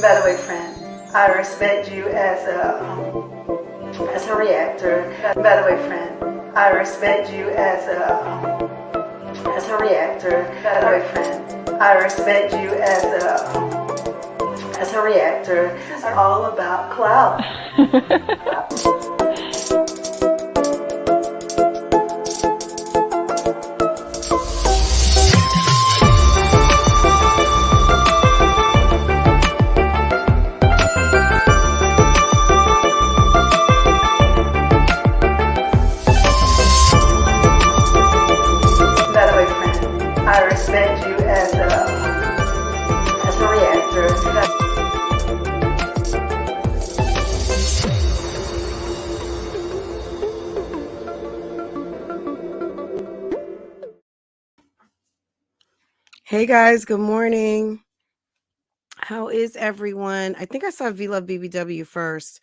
By the way, Fran, I respect you as a reactor. By the way, Fran, I respect you as a reactor. By the way, Fran, I respect you as a reactor. This is all about clout. Hey guys, good morning. How is everyone? I think I saw V Love BBW first.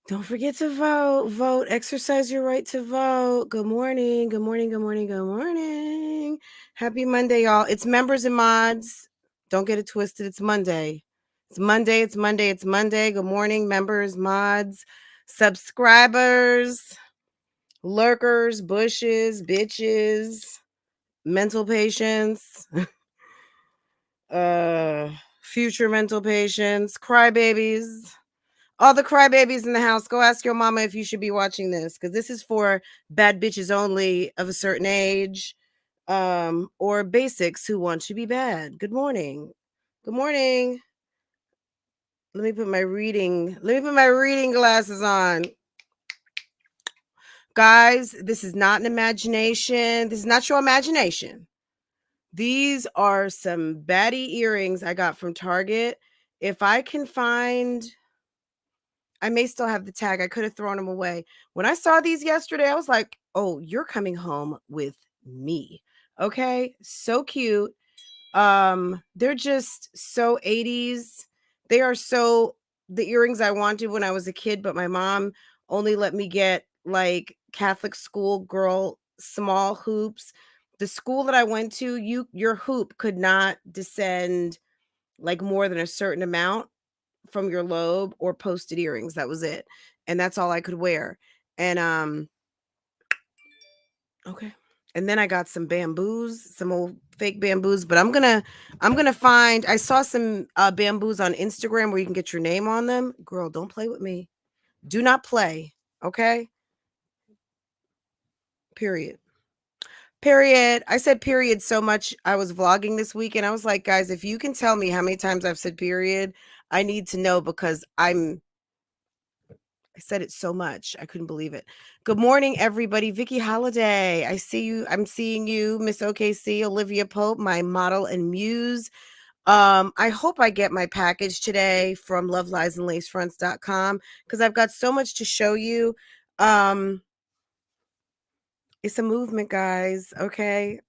Don't forget to vote. Vote. Exercise your right to vote. Good morning. Good morning. Good morning. Good morning. Happy Monday, y'all. It's members and mods. Don't get it twisted. It's Monday. It's Monday. It's Monday. It's Monday. Good morning, members, mods, subscribers, lurkers, bushes, bitches, mental patients. Future mental patients, crybabies, all the crybabies in the house. Go ask your mama if you should be watching this, because this is for bad bitches only of a certain age, or basics who want to be bad. Good morning. Good morning. Let me put my reading glasses on. Guys, this is not an imagination. This is not your imagination. These are some baddie earrings I got from Target. If I can find, I may still have the tag. I could have thrown them away. When I saw these yesterday, I was like, oh, you're coming home with me. Okay. So cute. They're just so 80s. They are so the earrings I wanted when I was a kid, but my mom only let me get like Catholic school girl small hoops. The school that I went to, your hoop could not descend like more than a certain amount from your lobe or posted earrings. That was it. And that's all I could wear. And okay. And then I got some bamboos, some old fake bamboos, but I'm gonna find, I saw some bamboos on Instagram where you can get your name on them. Girl, don't play with me. Do not play. Okay. Period. Period. I said period so much. I was vlogging this week and I was like, guys, if you can tell me how many times I've said period, I need to know, because I said it so much. I couldn't believe it. Good morning, everybody. Vicky Holiday. I see you. I'm seeing you, Miss OKC, Olivia Pope, my model and muse. I hope I get my package today from loveliesandlacefronts.com, because I've got so much to show you. It's a movement, guys. Okay.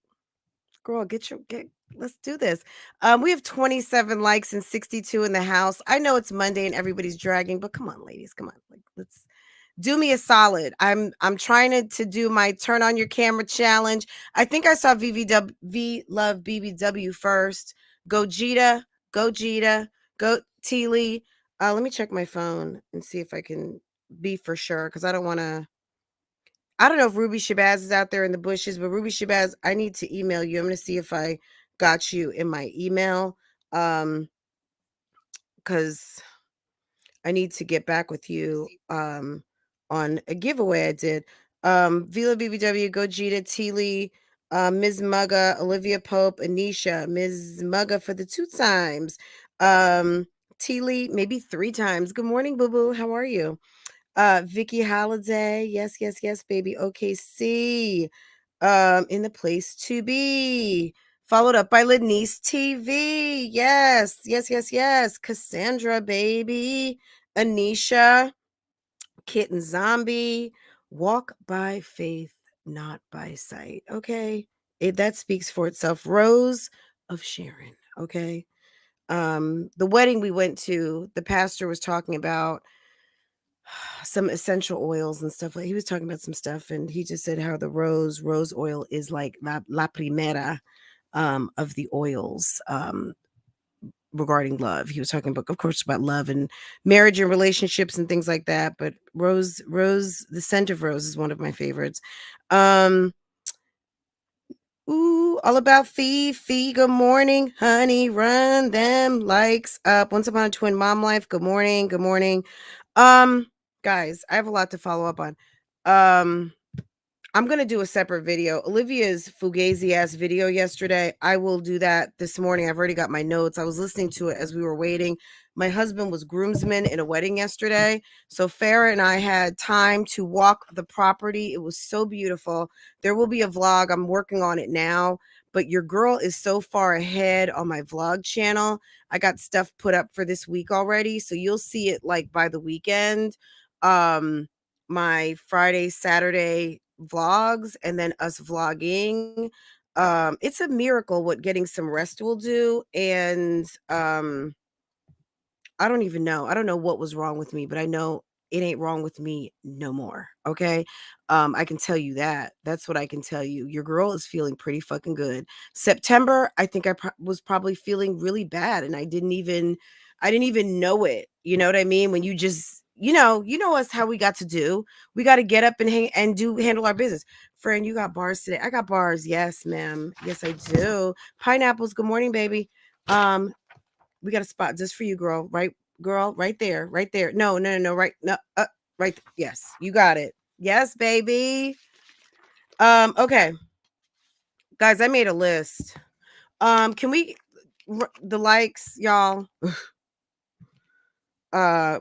Girl, let's do this. We have 27 likes and 62 in the house. I know it's Monday and everybody's dragging, but come on, ladies, come on. Like, let's do me a solid. I'm trying to do my turn on your camera challenge. I think I saw V Love BBW first. Go Jita, go Jita, go Teely. Let me check my phone and see if I can be for sure, because I don't know if Ruby Shabazz is out there in the bushes, but Ruby Shabazz, I need to email you. I'm going to see if I got you in my email, because I need to get back with you on a giveaway I did. Vila BBW, Gojita, Teely, Ms. Mugga, Olivia Pope, Anisha, Ms. Mugga for the 2 times. Teely, maybe 3 times. Good morning, boo-boo. How are you? Vicky Holiday, yes, yes, yes, baby. OKC, in the place to be. Followed up by Lanice TV. Yes, yes, yes, yes. Cassandra, baby. Anisha, Kitten Zombie. Walk by faith, not by sight. Okay. That speaks for itself. Rose of Sharon. Okay. The wedding we went to, the pastor was talking about some essential oils and stuff. Like, he was talking about some stuff, and he just said how the rose oil is like la primera of the oils. regarding love. He was talking about, of course, about love and marriage and relationships and things like that. But Rose, the scent of rose is one of my favorites. Ooh, all about Fee. Good morning, honey. Run them likes up. Once upon a twin mom life. Good morning. Good morning. Guys, I have a lot to follow up on. I'm going to do a separate video. Olivia's Fugazi ass video yesterday. I will do that this morning. I've already got my notes. I was listening to it as we were waiting. My husband was groomsman in a wedding yesterday. So Farah and I had time to walk the property. It was so beautiful. There will be a vlog. I'm working on it now, but your girl is so far ahead on my vlog channel. I got stuff put up for this week already. So you'll see it like by the weekend. My Friday, Saturday vlogs and then us vlogging. It's a miracle what getting some rest will do. And I don't even know. I don't know what was wrong with me, but I know it ain't wrong with me no more. Okay. I can tell you that. That's what I can tell you. Your girl is feeling pretty fucking good. September, I think I was probably feeling really bad and I didn't even know it. You know what I mean? When you just, you know us how we got to do. We got to get up and handle our business. Fran, you got bars today. I got bars. Yes, ma'am. Yes, I do. Pineapples. Good morning, baby. We got a spot just for you, girl. Right, girl? Right there. Right there. No. Right. No. Right. Yes. You got it. Yes, baby. Okay. Guys, I made a list. Can we the likes, y'all?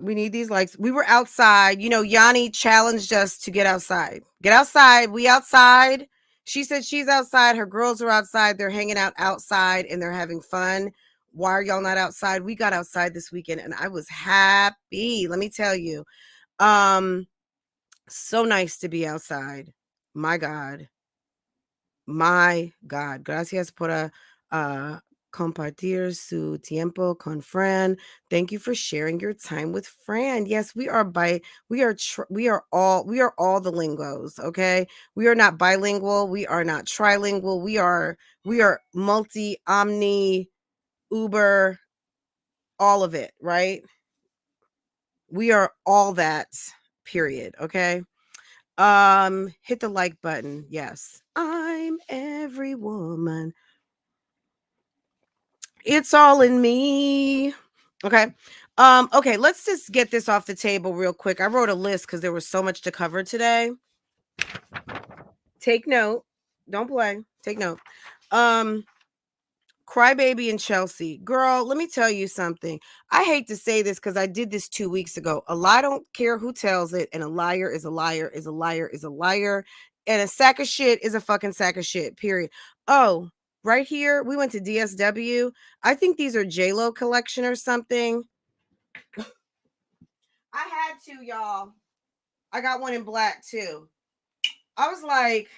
We need these likes. We were outside. You know, Yanni challenged us to get outside. Get outside. We outside. She said she's outside. Her girls are outside. They're hanging out outside and they're having fun. Why are y'all not outside? We got outside this weekend and I was happy. Let me tell you. So nice to be outside. My God. My God. Gracias por compartir su tiempo con Fran. Thank you for sharing your time with Fran. Yes, we are all the lingos, okay? We are not bilingual, we are not trilingual. We are multi, omni, uber, all of it, right? We are all that, period, okay? Hit the like button. Yes. I'm every woman. It's all in me. Okay. Okay, let's just get this off the table real quick. I wrote a list because there was so much to cover today. Take note. Don't play. Take note. Crybaby and Chelsea. Girl, let me tell you something. I hate to say this because I did this 2 weeks ago. A lie don't care who tells it, and a liar is a liar is a liar is a liar. And a sack of shit is a fucking sack of shit, period. Oh, right here, we went to DSW. I think these are J-Lo collection or something. I had to, y'all. I got one in black too. I was like,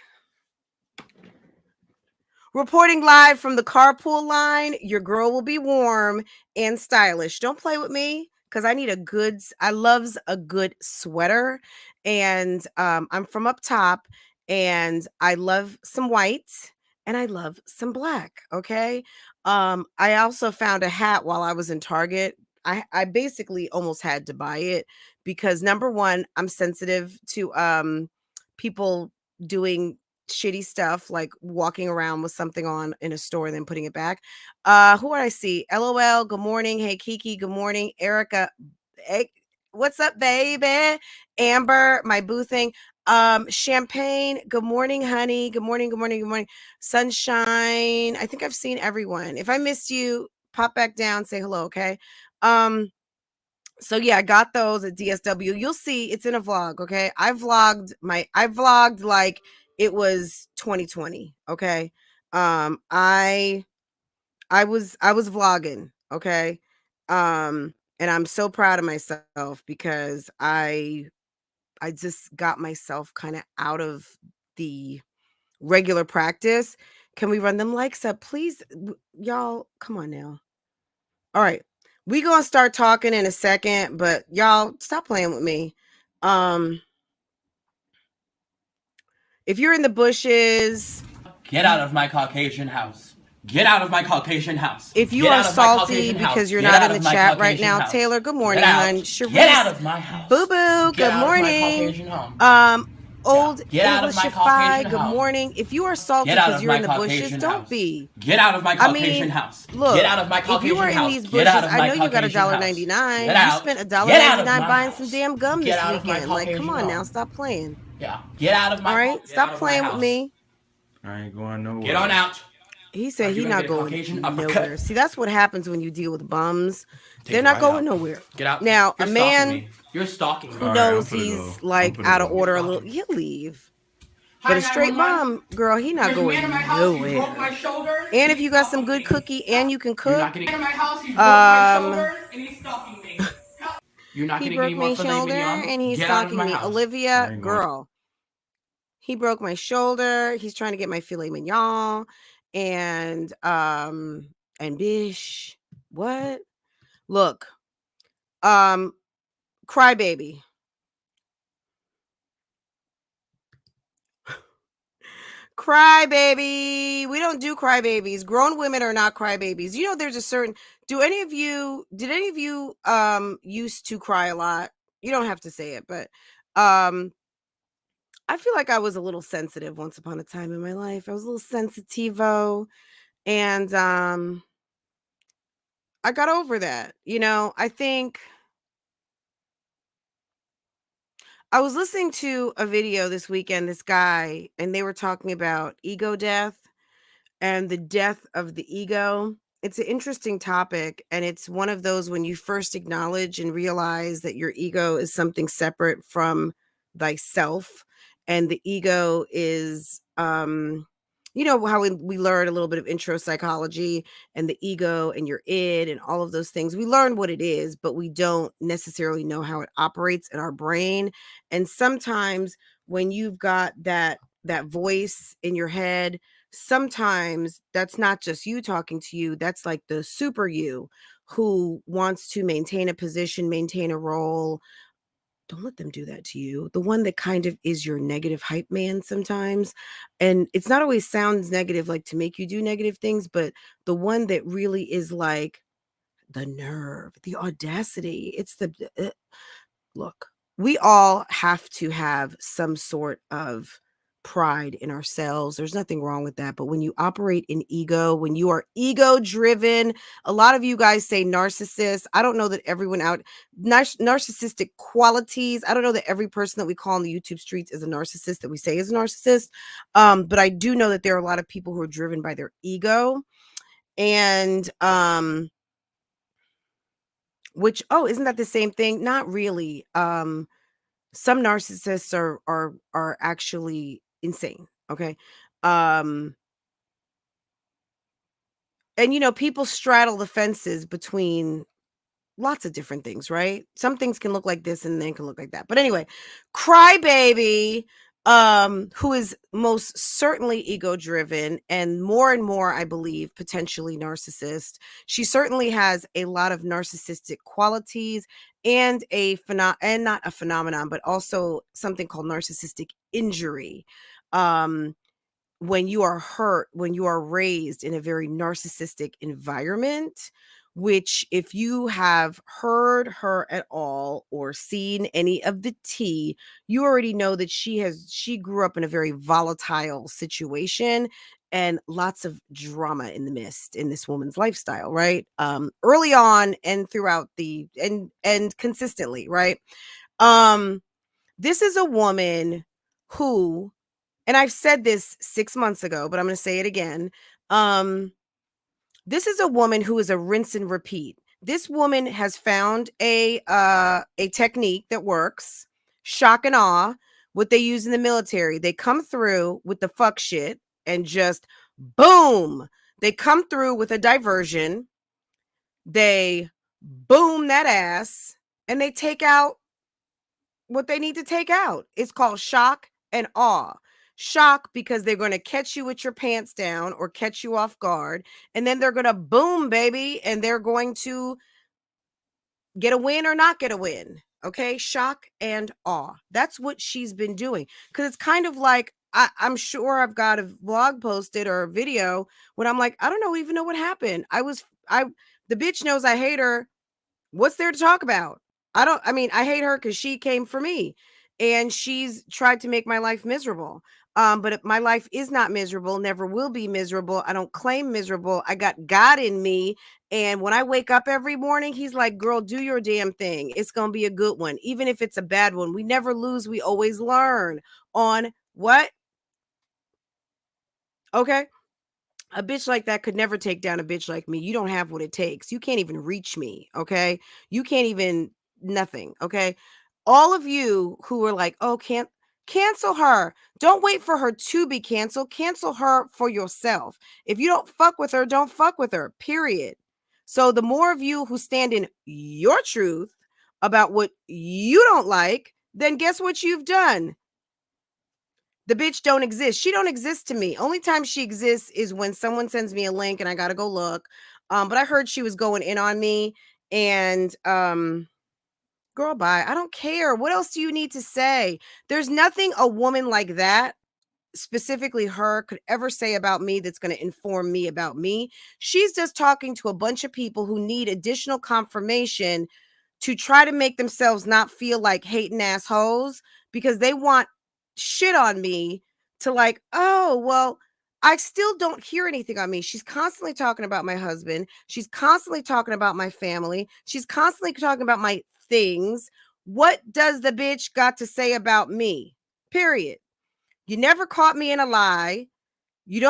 reporting live from the carpool line, your girl will be warm and stylish. Don't play with me because I loves a good sweater. And I'm from up top and I love some white and I love some black. Okay. I also found a hat while I was in Target. I basically almost had to buy it because number one, I'm sensitive to people doing shitty stuff like walking around with something on in a store and then putting it back. Who would I see? LOL, good morning. Hey Kiki, good morning. Erica, hey, what's up, baby? Amber, my boo thing. Champagne, good morning, honey. Good morning, good morning, good morning. Sunshine. I think I've seen everyone. If I missed you, pop back down, say hello, okay? So yeah, I got those at DSW. You'll see it's in a vlog, okay? I vlogged like it was 2020, okay? I was vlogging, okay? And I'm so proud of myself because I just got myself kind of out of the regular practice. Can we run them likes up, please? Y'all, come on now. All right. We gonna start talking in a second, but y'all stop playing with me. If you're in the bushes, get out of my Caucasian house. Get out of my Caucasian house. If you are salty because you're not in the chat right now, Taylor, good morning, hon. Get out of my house. Boo Boo, good morning. Old Englishify, good morning. If you are salty because you're in the bushes, don't be. Get out of my Caucasian house. Look, get out of my Caucasian if you are in these bushes, I know you got $1.99. You spent $1.99 buying some damn gum this weekend. Like, come on now, stop playing. Yeah, get out of my. All right, stop playing with me. I ain't going nowhere. Get on out. He said he's not going nowhere. See, that's what happens when you deal with bums. They're not going nowhere. Get out. Now, a man You're stalking me. who knows he's like out of order a little, he'll leave. But a straight bum, girl, he not going nowhere. And if you got some good cookie and you can cook, You're not he getting broke any more my shoulder and he's stalking me. Olivia, girl, he broke my shoulder. He's trying to get my filet mignon. And bish, what? Look, crybaby. Crybaby. We don't do crybabies. Grown women are not crybabies. You know, there's a certain. Did any of you used to cry a lot? You don't have to say it, but I feel like I was a little sensitive once upon a time in my life. I was a little sensitivo, and I got over that. You know, I think I was listening to a video this weekend, this guy, and they were talking about ego death and the death of the ego. It's an interesting topic, and it's one of those when you first acknowledge and realize that your ego is something separate from thyself, and the ego is you know how we learn a little bit of intro psychology and the ego and your id and all of those things. We learn what it is, but we don't necessarily know how it operates in our brain. And sometimes when you've got that voice in your head, sometimes that's not just you talking to you. That's like the super you who wants to maintain a position, maintain a role. Don't let them do that to you. The one that kind of is your negative hype man sometimes. And it's not always sounds negative, like to make you do negative things, but the one that really is like the nerve, the audacity. It's the look, we all have to have some sort of pride in ourselves. There's nothing wrong with that. But when you operate in ego, when you are ego driven, a lot of you guys say narcissist. I don't know that everyone out narcissistic qualities. I don't know that every person that we call on the YouTube streets is a narcissist that we say is a narcissist. But I do know that there are a lot of people who are driven by their ego. And which, isn't that the same thing? Not really. Some narcissists are actually insane. Okay. And you know, people straddle the fences between lots of different things, right? Some things can look like this and then can look like that. But anyway, crybaby, who is most certainly ego driven and more, I believe, potentially narcissist. She certainly has a lot of narcissistic qualities and and not a phenomenon, but also something called narcissistic injury. When you are hurt, when you are raised in a very narcissistic environment, which if you have heard her at all or seen any of the tea, you already know that she grew up in a very volatile situation and lots of drama in the midst in this woman's lifestyle, right? Early on and throughout and consistently, right? This is a woman who, and I've said this 6 months ago, but I'm going to say it again. This is a woman who is a rinse and repeat. This woman has found a technique that works. Shock and awe, what they use in the military. They come through with the fuck shit and just boom. They come through with a diversion. They boom that ass and they take out what they need to take out. It's called shock and awe. Shock because they're going to catch you with your pants down or catch you off guard. And then they're going to boom, baby. And they're going to get a win or not get a win. Okay. Shock and awe. That's what she's been doing. Because it's kind of like I'm sure I've got a vlog posted or a video when I'm like, I don't even know what happened. The bitch knows I hate her. What's there to talk about? I mean, I hate her because she came for me and she's tried to make my life miserable. But my life is not miserable, never will be miserable. I don't claim miserable. I got God in me. And when I wake up every morning, he's like, girl, do your damn thing. It's going to be a good one. Even if it's a bad one, we never lose. We always learn on what? Okay. A bitch like that could never take down a bitch like me. You don't have what it takes. You can't even reach me. Okay. You can't even nothing. Okay. All of you who are like, oh, can't cancel her. Don't wait for her to be canceled. Cancel her for yourself. If you don't fuck with her, don't fuck with her. Period. So the more of you who stand in your truth about what you don't like, then guess what you've done? The bitch don't exist. She don't exist to me. Only time she exists is when someone sends me a link and I gotta go look. But I heard she was going in on me and girl, bye. I don't care. What else do you need to say? There's nothing a woman like that, specifically her, could ever say about me that's going to inform me about me. She's just talking to a bunch of people who need additional confirmation to try to make themselves not feel like hating assholes because they want shit on me to like, oh, well, I still don't hear anything on me. She's constantly talking about my husband. She's constantly talking about my family. She's constantly talking about my things. What does the bitch got to say about me? Period. You never caught me in a lie. You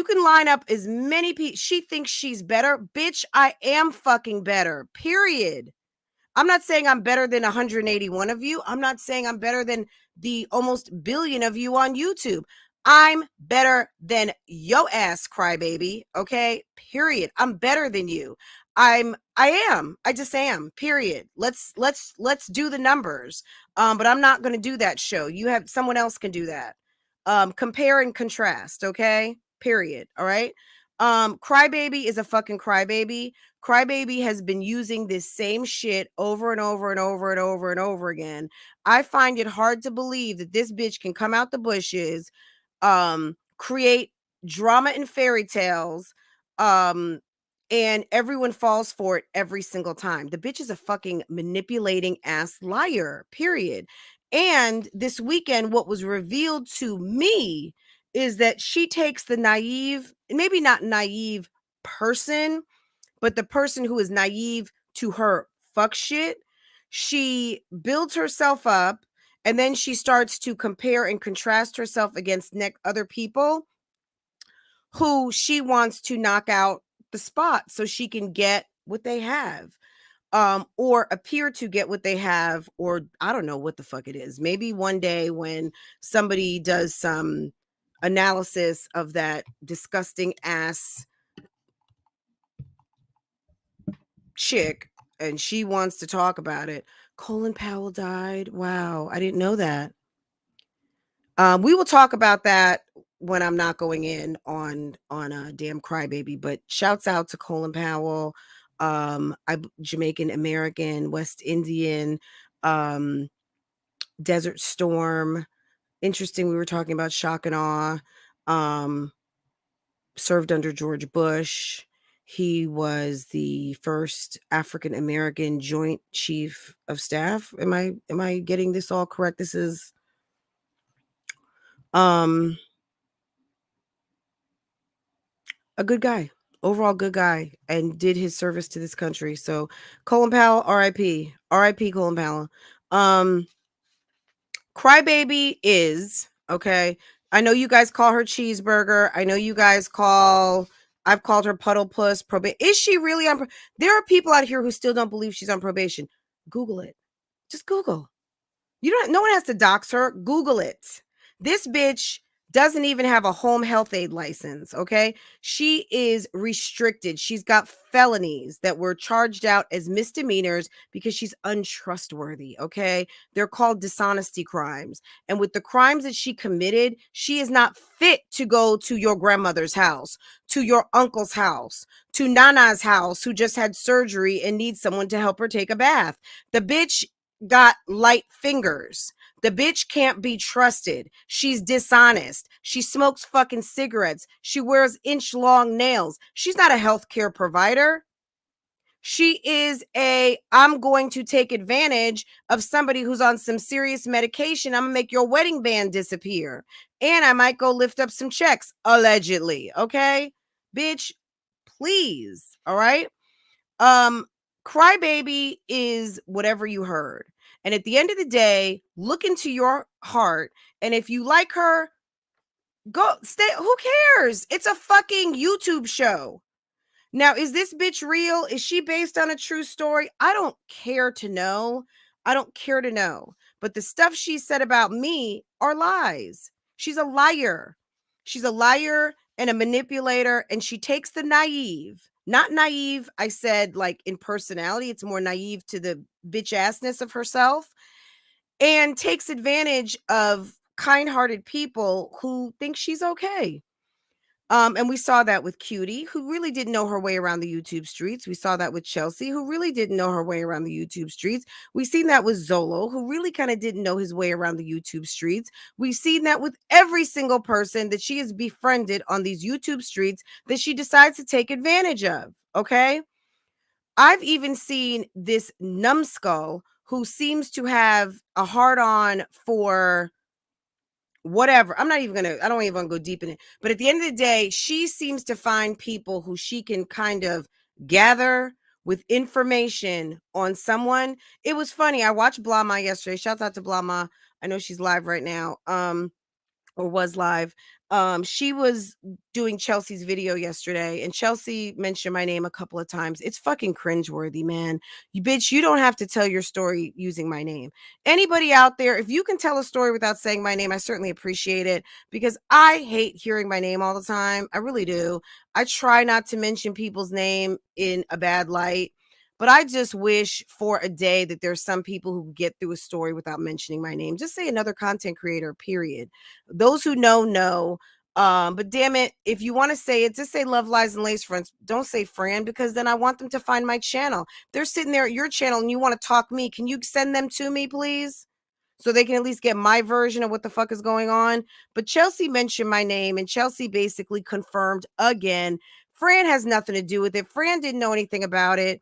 can line up as many people. She thinks she's better. Bitch, I am fucking better. Period. I'm not saying I'm better than 181 of you. I'm not saying I'm better than the almost billion of you on YouTube. I'm better than yo ass crybaby. Okay. Period. I'm better than you. I am. I just am. Period. Let's do the numbers. But I'm not going to do that show. You have someone else can do that. Compare and contrast. Okay. Period. All right. Crybaby is a fucking crybaby. Crybaby has been using this same shit over and over and over and over and over again. I find it hard to believe that this bitch can come out the bushes, create drama and fairy tales, and everyone falls for it every single time. The bitch is a fucking manipulating ass liar, period. And this weekend, what was revealed to me is that she takes the naive, maybe not naive person, but the person who is naive to her fuck shit, she builds herself up and then she starts to compare and contrast herself against other people who she wants to knock out the spot so she can get what they have. Or appear to get what they have, or I don't know what the fuck it is. Maybe one day when somebody does some analysis of that disgusting ass chick and she wants to talk about it. Colin Powell died. Wow, I didn't know that. We will talk about that when I'm not going in on a damn crybaby, but shouts out to Colin Powell, Jamaican American, West Indian, Desert Storm. Interesting. We were talking about shock and awe. Served under George Bush. He was the first African American Joint Chief of Staff. Am I getting this all correct? This is a good guy. Overall good guy, and did his service to this country. So Colin Powell, RIP. RIP Colin Powell. Crybaby is, okay. I know you guys call her cheeseburger. I know you guys I've called her puddle puss. Probation. Is she really on? There are people out here who still don't believe she's on probation. Google it. Just Google. No one has to dox her. Google it. This bitch doesn't even have a home health aid license. Okay. She is restricted. She's got felonies that were charged out as misdemeanors because she's untrustworthy. Okay. They're called dishonesty crimes. And with the crimes that she committed, she is not fit to go to your grandmother's house, to your uncle's house, to Nana's house, who just had surgery and needs someone to help her take a bath. The bitch got light fingers. The bitch can't be trusted. She's dishonest. She smokes fucking cigarettes. She wears inch-long nails. She's not a healthcare provider. She is I'm going to take advantage of somebody who's on some serious medication. I'm gonna make your wedding band disappear. And I might go lift up some checks, allegedly. Okay? Bitch, please. All right? Crybaby is whatever you heard. And at the end of the day, look into your heart. And if you like her, go stay. Who cares? It's a fucking YouTube show. Now, is this bitch real? Is she based on a true story? I don't care to know. I don't care to know. But the stuff she said about me are lies. She's a liar. She's a liar and a manipulator, and she takes the naive. Not naive, I said, like in personality. It's more naive to the bitch assness of herself, and takes advantage of kind-hearted people who think she's okay. And we saw that with Cutie, who really didn't know her way around the YouTube streets. We saw that with Chelsea, who really didn't know her way around the YouTube streets. We've seen that with Zolo, who really kind of didn't know his way around the YouTube streets. We've seen that with every single person that she has befriended on these YouTube streets that she decides to take advantage of. Okay. I've even seen this numbskull who seems to have a hard on for whatever. I don't even want to go deep in it. But at the end of the day, she seems to find people who she can kind of gather with information on someone. It was funny. I watched Blama yesterday. Shout out to Blama. I know she's live right now. Or was live. She was doing Chelsea's video yesterday, and Chelsea mentioned my name a couple of times. It's fucking cringeworthy, man. You bitch, you don't have to tell your story using my name. Anybody out there, if you can tell a story without saying my name, I certainly appreciate it, because I hate hearing my name all the time. I really do. I try not to mention people's name in a bad light. But I just wish for a day that there's some people who get through a story without mentioning my name. Just say another content creator, period. Those who know. But damn it, if you want to say it, just say Love Lies and Lacefronts. Don't say Fran, because then I want them to find my channel. They're sitting there at your channel and you want to talk me. Can you send them to me, please? So they can at least get my version of what the fuck is going on. But Chelsea mentioned my name, and Chelsea basically confirmed again, Fran has nothing to do with it. Fran didn't know anything about it.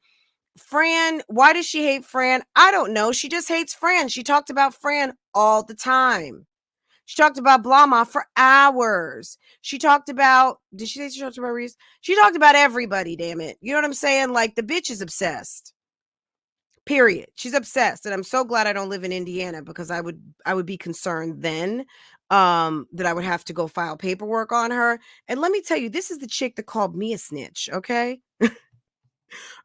Fran, why does she hate Fran? I don't know. She just hates Fran. She talked about Fran all the time. She talked about Blama for hours. She talked about, did she say she talked about Reese? She talked about everybody, damn it. You know what I'm saying? Like, the bitch is obsessed. Period. She's obsessed. And I'm so glad I don't live in Indiana, because I would be concerned then that I would have to go file paperwork on her. And let me tell you, this is the chick that called me a snitch, okay?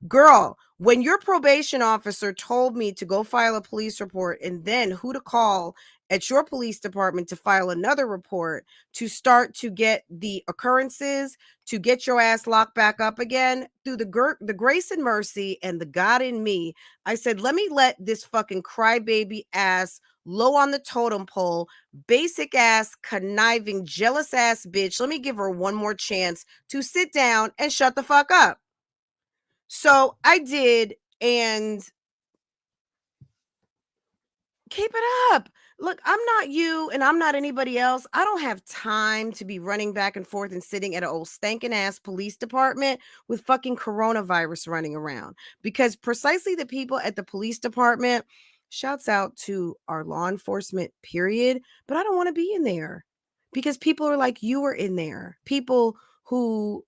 Girl, when your probation officer told me to go file a police report, and then who to call at your police department to file another report to start to get the occurrences, to get your ass locked back up again, through the grace and mercy and the God in me, I said, let me let this fucking crybaby ass, low on the totem pole, basic ass, conniving, jealous ass bitch, let me give her one more chance to sit down and shut the fuck up. So I did, and keep it up. Look, I'm not you and I'm not anybody else. I don't have time to be running back and forth and sitting at an old stinking ass police department with fucking coronavirus running around, because precisely the people at the police department, shouts out to our law enforcement, period. But I don't want to be in there, because people are like, you are in there. People who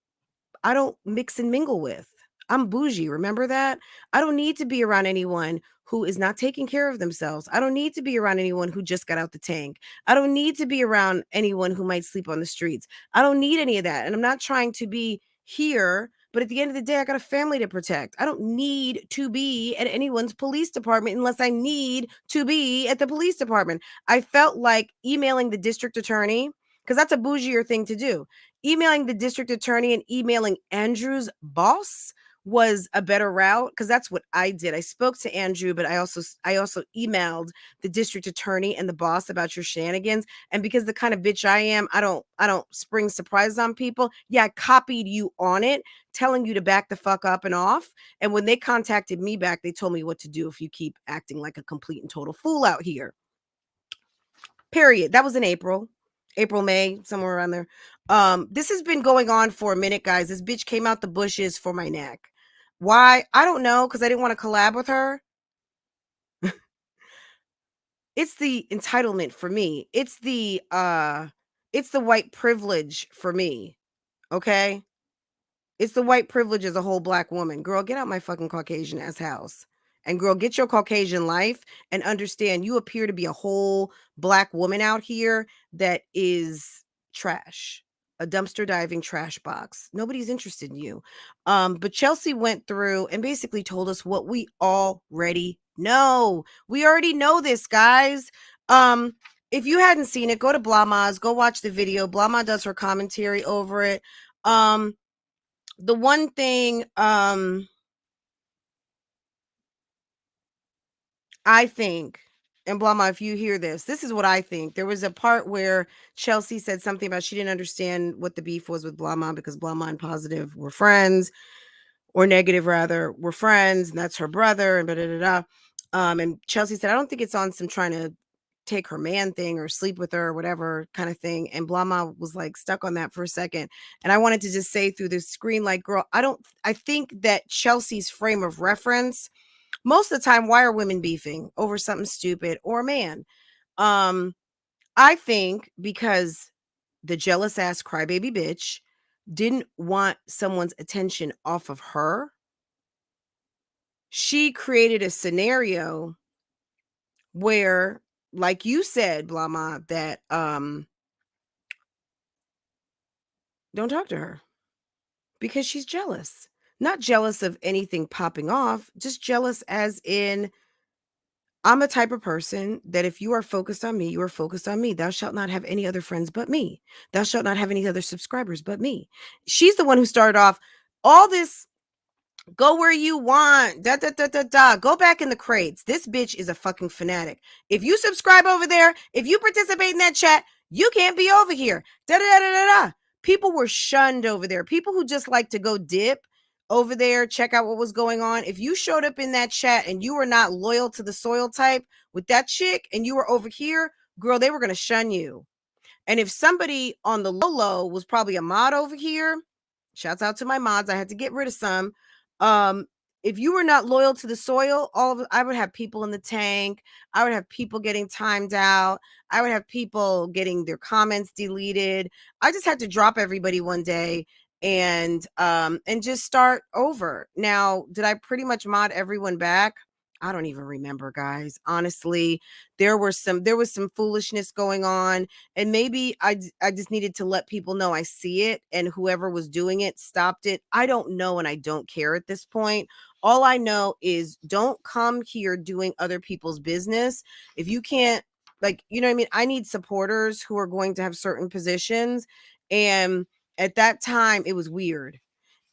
I don't mix and mingle with. I'm bougie. Remember that? I don't need to be around anyone who is not taking care of themselves. I don't need to be around anyone who just got out the tank. I don't need to be around anyone who might sleep on the streets. I don't need any of that. And I'm not trying to be here, but at the end of the day, I got a family to protect. I don't need to be at anyone's police department unless I need to be at the police department. I felt like emailing the district attorney, because that's a bougier thing to do. Emailing the district attorney and emailing Andrew's boss was a better route, because that's what I did. I spoke to Andrew, but I also emailed the district attorney and the boss about your shenanigans. And because the kind of bitch I am, I don't spring surprises on people. Yeah, I copied you on it, telling you to back the fuck up and off. And when they contacted me back, they told me what to do if you keep acting like a complete and total fool out here. Period. That was in April, May, somewhere around there. This has been going on for a minute, guys. This bitch came out the bushes for my neck. Why? I don't know, because I didn't want to collab with her. It's the entitlement for me. It's the white privilege for me. Okay? It's the white privilege as a whole black woman. Girl, get out my fucking Caucasian ass house. And girl, get your Caucasian life and understand you appear to be a whole black woman out here that is trash. A dumpster diving trash box. Nobody's interested in you. But Chelsea went through and basically told us what we already know. We already know this, guys. If you hadn't seen it, go to Blama's, go watch the video. Blama does her commentary over it. The one thing I think, and Blama, if you hear this, this is what I think. There was a part where Chelsea said something about she didn't understand what the beef was with Blama because Blama and Positive were friends, or Negative rather, were friends, and that's her brother, and da da da da. And Chelsea said, I don't think it's on some trying to take her man thing or sleep with her or whatever kind of thing. And Blama was like stuck on that for a second. And I wanted to just say through the screen, like, girl, I think that Chelsea's frame of reference, most of the time, why are women beefing over something stupid or a man? I think because the jealous ass crybaby bitch didn't want someone's attention off of her. She created a scenario where, like you said, Blama, that don't talk to her because she's jealous. Not jealous of anything popping off, just jealous as in, I'm a type of person that if you are focused on me, you are focused on me. Thou shalt not have any other friends but me. Thou shalt not have any other subscribers but me. She's the one who started off all this. Go where you want. Da, da, da, da, da. Go back in the crates. This bitch is a fucking fanatic. If you subscribe over there, if you participate in that chat, you can't be over here. Da, da, da, da, da, da. People were shunned over there. People who just like to go dip over there, check out what was going on. If you showed up in that chat and you were not loyal to the soil type with that chick and you were over here, girl, they were going to shun you. And if somebody on the low was probably a mod over here, shouts out to my mods, I had to get rid of some. If you were not loyal to the soil, I would have people in the tank. I would have people getting timed out. I would have people getting their comments deleted. I just had to drop everybody one day and just start over. Now, did I pretty much mod everyone back? I don't even remember, guys. Honestly, there was some foolishness going on, and maybe I just needed to let people know I see it, and whoever was doing it stopped it. I don't know, and I don't care at this point. All I know is don't come here doing other people's business. If you can't, like, you know what I mean? I need supporters who are going to have certain positions, and at that time it was weird.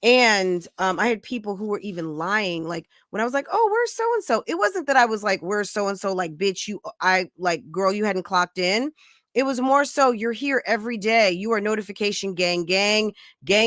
And I had people who were even lying. Like when I was like, oh, where's so-and-so? It wasn't that I was like, where's so-and-so? Like, bitch, girl, you hadn't clocked in. It was more so you're here every day. You are notification gang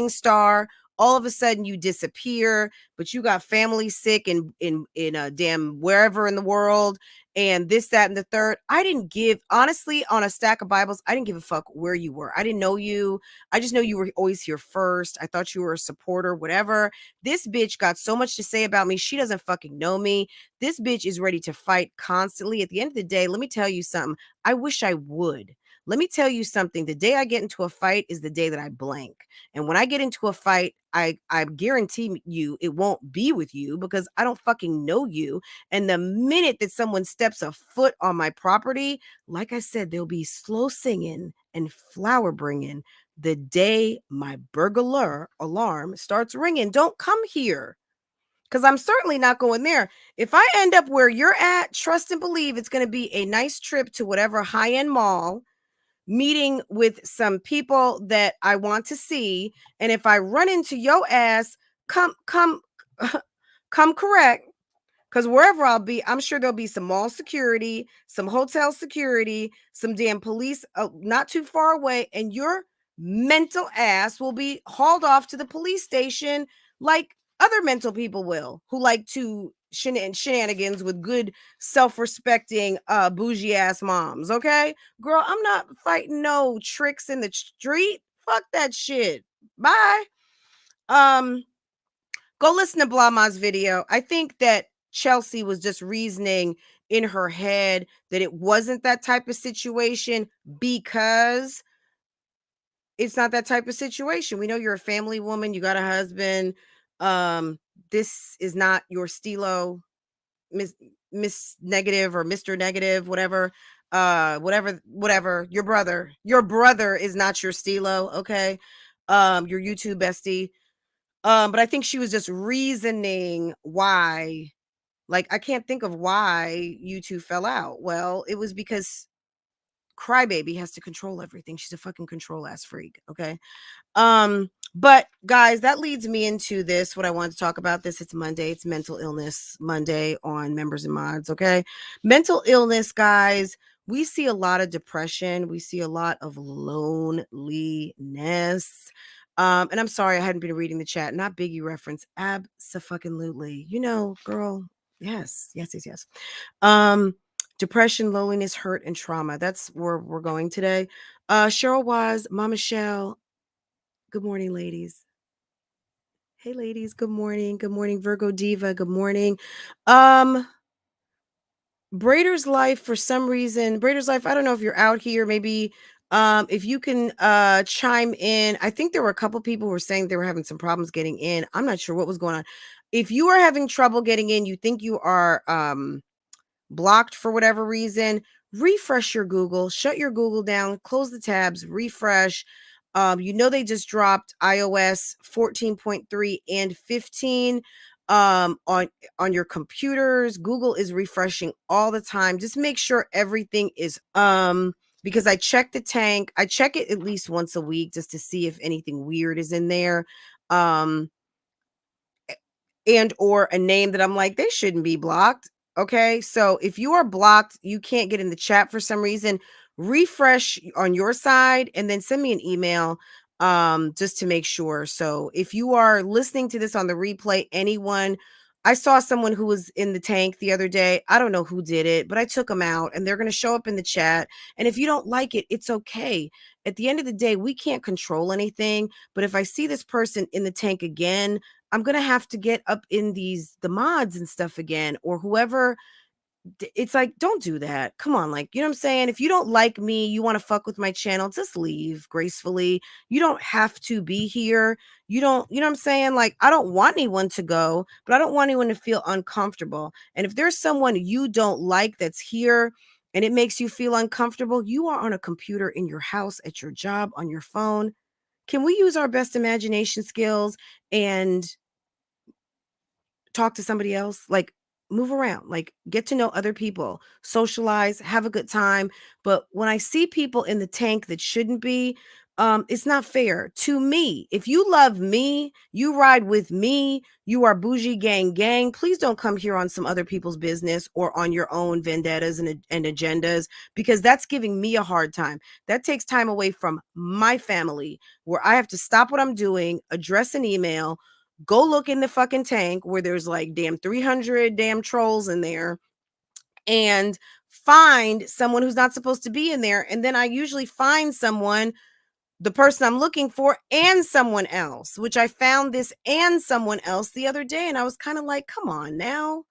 star. All of a sudden you disappear, but you got family sick in a damn wherever in the world. And this, that, and the third. I didn't give, honestly, on a stack of Bibles, I didn't give a fuck where you were. I didn't know you. I just know you were always here first. I thought you were a supporter, whatever. This bitch got so much to say about me. She doesn't fucking know me. This bitch is ready to fight constantly. At the end of the day, let me tell you something. I wish I would. Let me tell you something. The day I get into a fight is the day that I blank. And when I get into a fight, I guarantee you it won't be with you because I don't fucking know you. And the minute that someone steps a foot on my property, like I said, there'll be slow singing and flower bringing the day my burglar alarm starts ringing. Don't come here because I'm certainly not going there. If I end up where you're at, trust and believe it's going to be a nice trip to whatever high-end mall, meeting with some people that I want to see. And if I run into your ass, come correct. Because wherever I'll be, I'm sure there'll be some mall security, some hotel security, some damn police not too far away. And your mental ass will be hauled off to the police station like other mental people will, who like to shenanigans with good, self-respecting, bougie ass moms. Okay, girl, I'm not fighting no tricks in the street. Fuck that shit. Bye. Go listen to Blama's video. I think that Chelsea was just reasoning in her head that it wasn't that type of situation because it's not that type of situation. We know you're a family woman, you got a husband. This is not your stilo, Miss Negative or Mr. Negative, whatever. Whatever. Your brother is not your stilo, okay? Your YouTube bestie. But I think she was just reasoning why. Like, I can't think of why you two fell out. Well, it was because Crybaby has to control everything. She's a fucking control ass freak, okay? But guys, that leads me into this, what I wanted to talk about. It's Monday. It's Mental Illness Monday on Members and Mods, okay? Mental illness, guys. We see a lot of depression. We see a lot of loneliness. And I'm sorry I hadn't been reading the chat. Not Biggie reference. Abso-fucking-lutely. You know, girl. Yes. Depression, loneliness, hurt, and trauma. That's where we're going today. Cheryl Waz, Mama Shell. Good morning, ladies. Hey, ladies. Good morning. Good morning, Virgo Diva. Good morning. Braider's Life, for some reason, Braider's Life, I don't know if you're out here, maybe if you can chime in. I think there were a couple people who were saying they were having some problems getting in. I'm not sure what was going on. If you are having trouble getting in, you think you are blocked for whatever reason, refresh your Google, shut your Google down, close the tabs, refresh. You know, they just dropped iOS 14.3 and 15 on your computers. Google is refreshing all the time. Just make sure everything is because I check the tank. I check it at least once a week just to see if anything weird is in there. And or a name that I'm like, they shouldn't be blocked. Okay. So if you are blocked, you can't get in the chat for some reason, refresh on your side and then send me an email just to make sure. So if you are listening to this on the replay, anyone, I saw someone who was in the tank the other day. I don't know who did it, but I took them out and they're going to show up in the chat. And if you don't like it, it's okay. At the end of the day, we can't control anything. But if I see this person in the tank again, I'm going to have to get up in the mods and stuff again, or whoever. It's like, don't do that. Come on. Like, you know what I'm saying? If you don't like me, you want to fuck with my channel, just leave gracefully. You don't have to be here. You know what I'm saying? Like, I don't want anyone to go, but I don't want anyone to feel uncomfortable. And if there's someone you don't like that's here and it makes you feel uncomfortable, you are on a computer in your house, at your job, on your phone. Can we use our best imagination skills and talk to somebody else? Like, move around, like, get to know other people, socialize, have a good time. But when I see people in the tank that shouldn't be, it's not fair to me. If you love me, you ride with me, you are bougie gang gang, please don't come here on some other people's business or on your own vendettas and agendas, because that's giving me a hard time. That takes time away from my family, where I have to stop what I'm doing, address an email, go look in the fucking tank where there's like damn 300 damn trolls in there, and find someone who's not supposed to be in there. And then I usually find someone, the person I'm looking for, and someone else, which I found this and someone else the other day. And I was kind of like, come on now.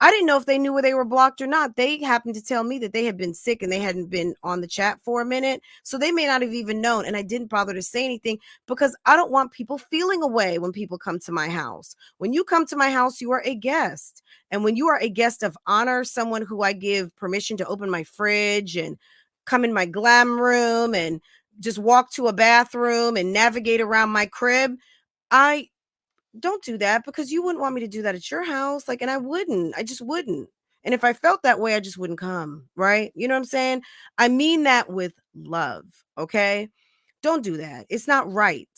I didn't know if they knew where they were blocked or not. They happened to tell me that they had been sick and they hadn't been on the chat for a minute. So they may not have even known. And I didn't bother to say anything because I don't want people feeling away when people come to my house. When you come to my house, you are a guest. And when you are a guest of honor, someone who I give permission to open my fridge and come in my glam room and just walk to a bathroom and navigate around my crib, I don't do that, because you wouldn't want me to do that at your house. Like, and I just wouldn't. And if I felt that way, I just wouldn't come. Right. You know what I'm saying? I mean that with love. Okay. Don't do that. It's not right.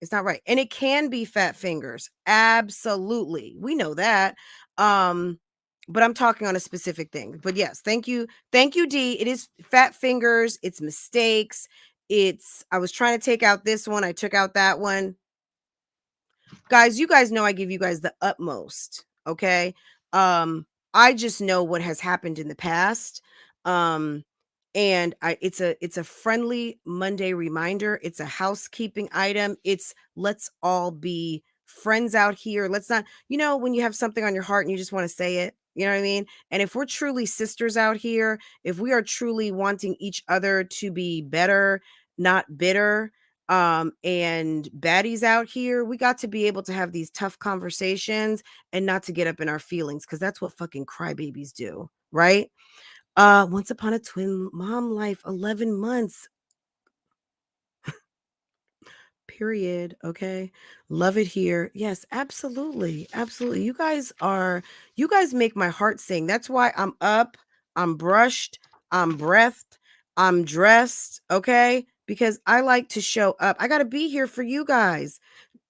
It's not right. And it can be fat fingers. Absolutely. We know that. But I'm talking on a specific thing. But yes, thank you. Thank you, D. It is fat fingers. It's mistakes. I was trying to take out this one. I took out that one. Guys, you guys know I give you guys the utmost, okay? I just know what has happened in the past. Um, and it's a friendly Monday reminder. It's a housekeeping item. It's let's all be friends out here. Let's not, when you have something on your heart and you just want to say it, you know what I mean? And if we're truly sisters out here, if we are truly wanting each other to be better, not bitter, and baddies out here, we got to be able to have these tough conversations and not to get up in our feelings, because that's what fucking crybabies do, right? Once upon a twin mom life, 11 months. Period. Okay. Love it here. Yes, absolutely. Absolutely. You guys make my heart sing. That's why I'm up, I'm brushed, I'm breathed, I'm dressed. Okay. Because I like to show up. I got to be here for you guys.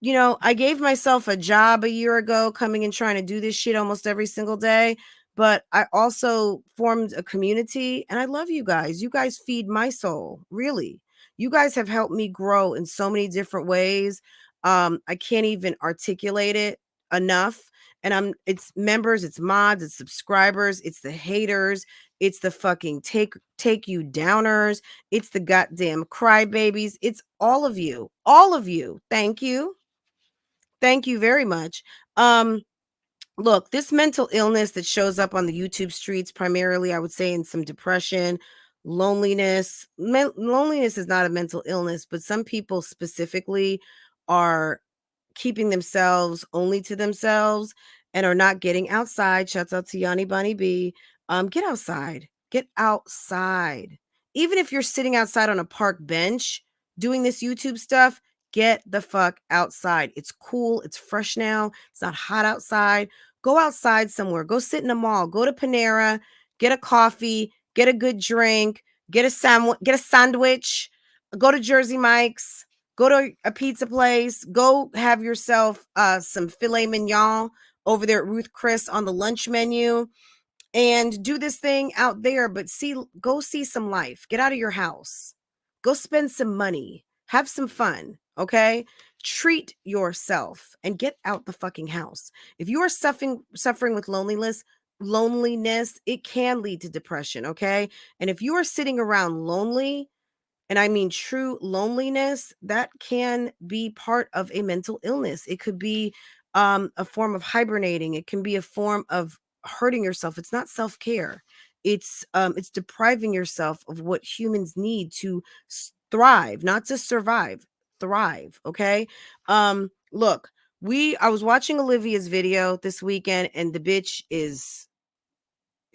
I gave myself a job a year ago coming and trying to do this shit almost every single day. But I also formed a community and I love you guys. You guys feed my soul, really. You guys have helped me grow in so many different ways. I can't even articulate it enough. And it's members, it's mods, it's subscribers, it's the haters, it's the fucking take you downers, it's the goddamn crybabies, it's all of you. All of you. Thank you. Thank you very much. Look, this mental illness that shows up on the YouTube streets, primarily, I would say in some depression, loneliness. Loneliness is not a mental illness, but some people specifically are keeping themselves only to themselves and are not getting outside. Shouts out to Yanni Bunny B. Get outside. Get outside. Even if you're sitting outside on a park bench doing this YouTube stuff, get the fuck outside. It's cool. It's fresh now. It's not hot outside. Go outside somewhere. Go sit in a mall. Go to Panera. Get a coffee. Get a good drink. Get a sandwich. Go to Jersey Mike's. Go to a pizza place. Go have yourself some filet mignon over there at Ruth Chris on the lunch menu, and do this thing out there. But go see some life. Get out of your house. Go spend some money. Have some fun. Okay? Treat yourself and get out the fucking house. If you are suffering with loneliness, it can lead to depression. Okay? And if you are sitting around lonely, and I mean true loneliness, that can be part of a mental illness. It could be a form of hibernating. It can be a form of hurting yourself. It's not self-care. It's depriving yourself of what humans need to thrive, not to survive, thrive. Okay. Look, I was watching Olivia's video this weekend, and the bitch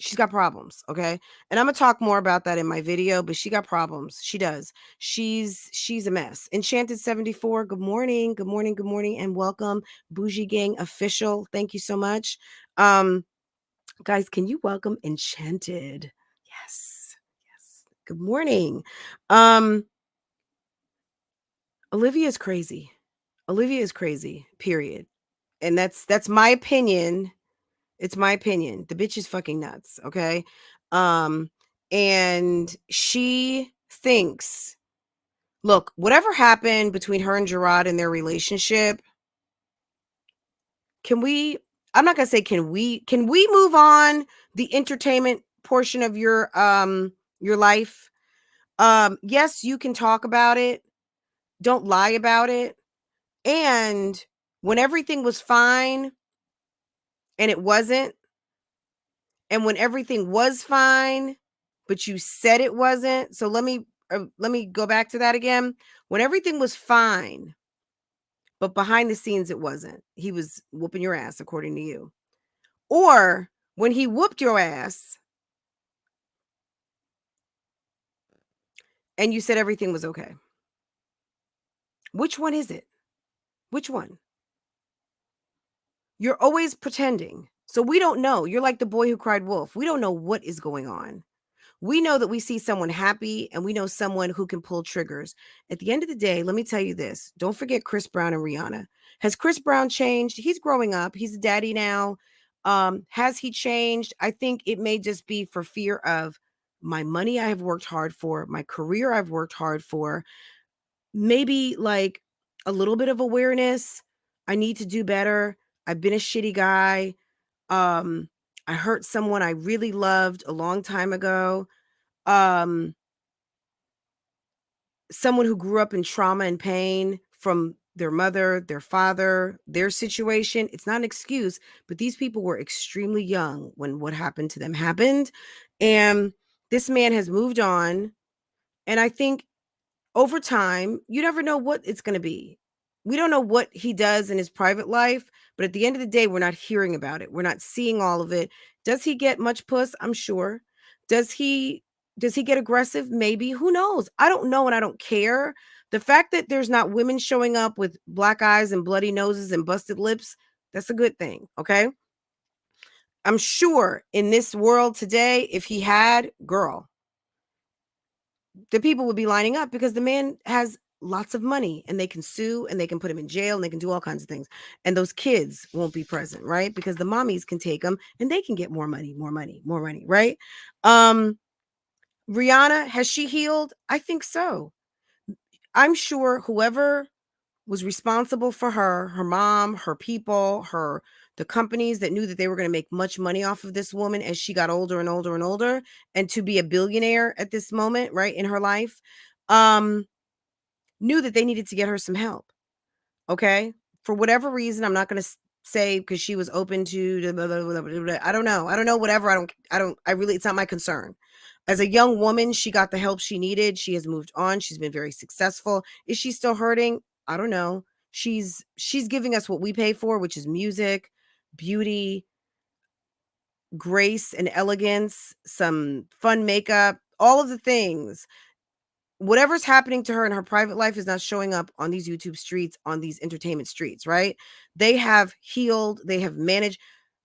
she's got problems, okay? And I'm gonna talk more about that in my video, but she got problems. She does. She's a mess. Enchanted 74, good morning, good morning, good morning, and welcome. Bougie Gang official. Thank you so much. Guys, can you welcome Enchanted? Yes, yes. Good morning. Olivia is crazy. Olivia is crazy, period. And that's my opinion. It's my opinion. The bitch is fucking nuts, okay? And she thinks, look, whatever happened between her and Gerard in their relationship, I'm not gonna say can we move on the entertainment portion of your life? Yes, you can talk about it. Don't lie about it. And when everything was fine and it wasn't, and when everything was fine, but you said it wasn't. So let me go back to that again. When everything was fine, but behind the scenes it wasn't. He was whooping your ass, according to you. Or when he whooped your ass and you said everything was okay. Which one is it? Which one? You're always pretending. So we don't know. You're like the boy who cried wolf. We don't know what is going on. We know that we see someone happy and we know someone who can pull triggers. At the end of the day, let me tell you this. Don't forget Chris Brown and Rihanna. Has Chris Brown changed? He's growing up. He's a daddy now. Has he changed? I think it may just be for fear of my money I have worked hard for, my career I've worked hard for, maybe like a little bit of awareness. I need to do better. I've been a shitty guy. I hurt someone I really loved a long time ago. Someone who grew up in trauma and pain from their mother, their father, their situation. It's not an excuse, but these people were extremely young when what happened to them happened. And this man has moved on. And I think over time, you never know what it's going to be. We don't know what he does in his private life, but at the end of the day, we're not hearing about it. We're not seeing all of it. Does he get much puss? I'm sure. Does he get aggressive? Maybe. Who knows? I don't know and I don't care. The fact that there's not women showing up with black eyes and bloody noses and busted lips, that's a good thing, okay? I'm sure in this world today, if he had, girl, the people would be lining up because the man has lots of money and they can sue and they can put him in jail and they can do all kinds of things. And those kids won't be present, right? Because the mommies can take them and they can get more money, right? Rihanna, has she healed? I think so. I'm sure whoever was responsible for her mom, her people, the companies that knew that they were going to make much money off of this woman as she got older and older and older, and to be a billionaire at this moment, right, in her life, knew that they needed to get her some help. Okay? For whatever reason, I'm not going to say because she was open to blah, blah, blah, blah, blah. I don't know, whatever. I really, it's not my concern. As a young woman, she got the help she needed. She has moved on. She's been very successful. Is she still hurting? I don't know. She's giving us what we pay for, which is music, beauty, grace and elegance, some fun makeup, all of the things. Whatever's happening to her in her private life is not showing up on these YouTube streets, on these entertainment streets, right? They have healed, they have managed.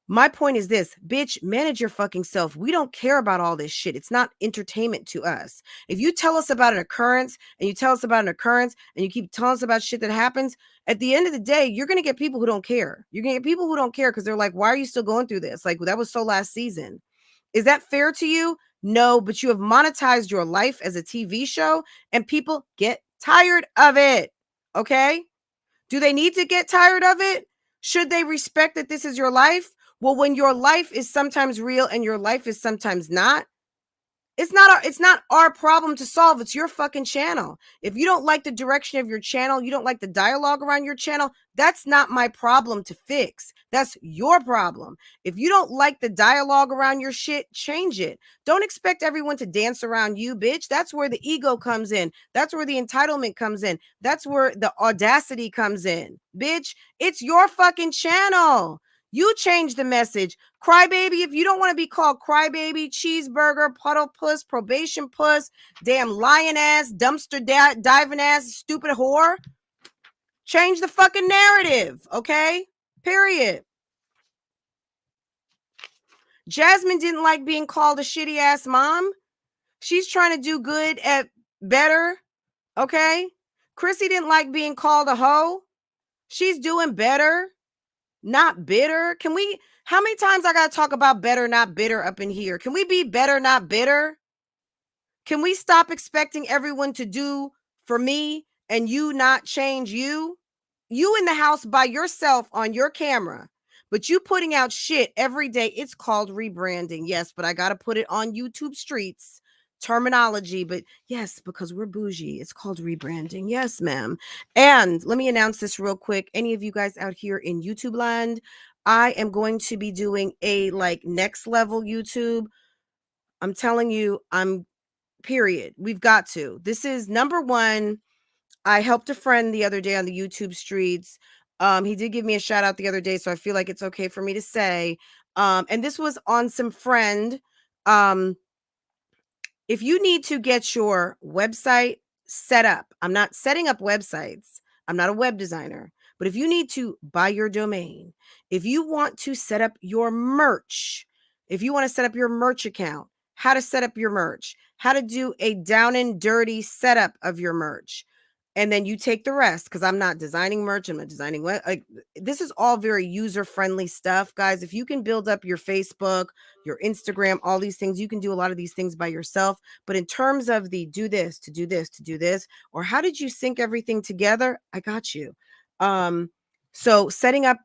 My point is this, bitch, manage your fucking self. We don't care about all this shit. It's not entertainment to us. If you tell us about an occurrence and you tell us about an occurrence and you keep telling us about shit that happens, at the end of the day, you're going to get people who don't care. You're going to get people who don't care because they're like, why are you still going through this? Like, that was so last season. Is that fair to you? No, but you have monetized your life as a TV show and people get tired of it. Okay? Do they need to get tired of it? Should they respect that this is your life? Well, when your life is sometimes real and your life is sometimes not, it's not our problem to solve. It's your fucking channel. If you don't like the direction of your channel, you don't like the dialogue around your channel, that's not my problem to fix. That's your problem. If you don't like the dialogue around your shit, change it. Don't expect everyone to dance around you, bitch. That's where the ego comes in. That's where the entitlement comes in. That's where the audacity comes in. Bitch, it's your fucking channel. You change the message. Crybaby, if you don't want to be called crybaby, cheeseburger, puddle puss, probation puss, damn lion ass, dumpster diving ass, stupid whore, change the fucking narrative, okay? Period. Jasmine didn't like being called a shitty ass mom. She's trying to do good at better, okay? Chrissy didn't like being called a hoe. She's doing better, not bitter. How many times I got to talk about better, not bitter up in here? Can we be better, not bitter? Can we stop expecting everyone to do for me and you not change you? You in the house by yourself on your camera, but you putting out shit every day. It's called rebranding. Yes, but I got to put it on YouTube streets terminology. But yes, because we're bougie, it's called rebranding. Yes, ma'am. And let me announce this real quick. Any of you guys out here in YouTube land, I am going to be doing a next level YouTube. I'm telling you, period. We've got to. This is number one. I helped a friend the other day on the YouTube streets. He did give me a shout out the other day, so I feel like it's okay for me to say. And this was on some friend. If you need to get your website set up, I'm not setting up websites. I'm not a web designer. But if you need to buy your domain, if you want to set up your merch, if you want to set up your merch account, how to set up your merch, how to do a down and dirty setup of your merch, and then you take the rest, because I'm not designing merch. I'm not designing this is all very user-friendly stuff, guys. If you can build up your Facebook, your Instagram, all these things, you can do a lot of these things by yourself. But in terms of the do this, to do this, to do this, or how did you sync everything together? I got you. So setting up,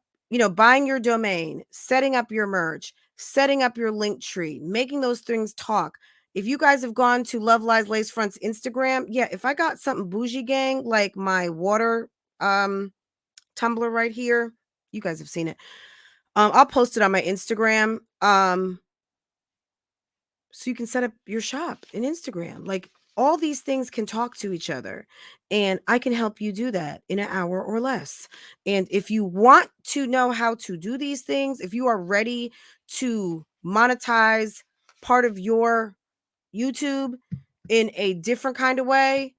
buying your domain, setting up your merch, setting up your link tree, making those things talk. If you guys have gone to Love Lies Lacefronts Instagram, yeah, if I got something bougie gang, like my water tumbler right here, you guys have seen it. I'll post it on my Instagram. So you can set up your shop in Instagram. Like, all these things can talk to each other, and I can help you do that in an hour or less. And if you want to know how to do these things, if you are ready to monetize part of your YouTube in a different kind of way,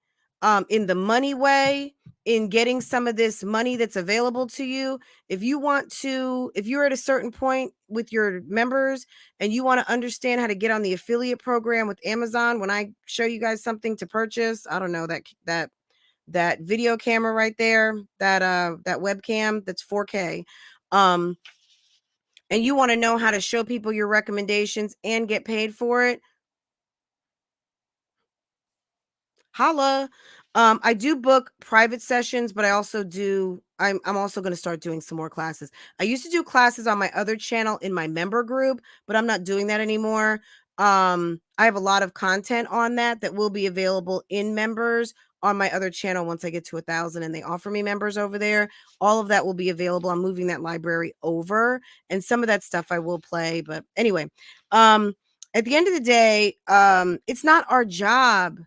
in the money way, in getting some of this money that's available to you. If you're at a certain point with your members and you want to understand how to get on the affiliate program with Amazon, when I show you guys something to purchase, I don't know, that video camera right there, that webcam that's 4K, and you want to know how to show people your recommendations and get paid for it, holla. I do book private sessions, but I'm also going to start doing some more classes. I used to do classes on my other channel in my member group, but I'm not doing that anymore. I have a lot of content on that will be available in members on my other channel once I get to 1,000 and they offer me members over there. All of that will be available. I'm moving that library over, and some of that stuff I will play. But anyway, at the end of the day, it's not our job.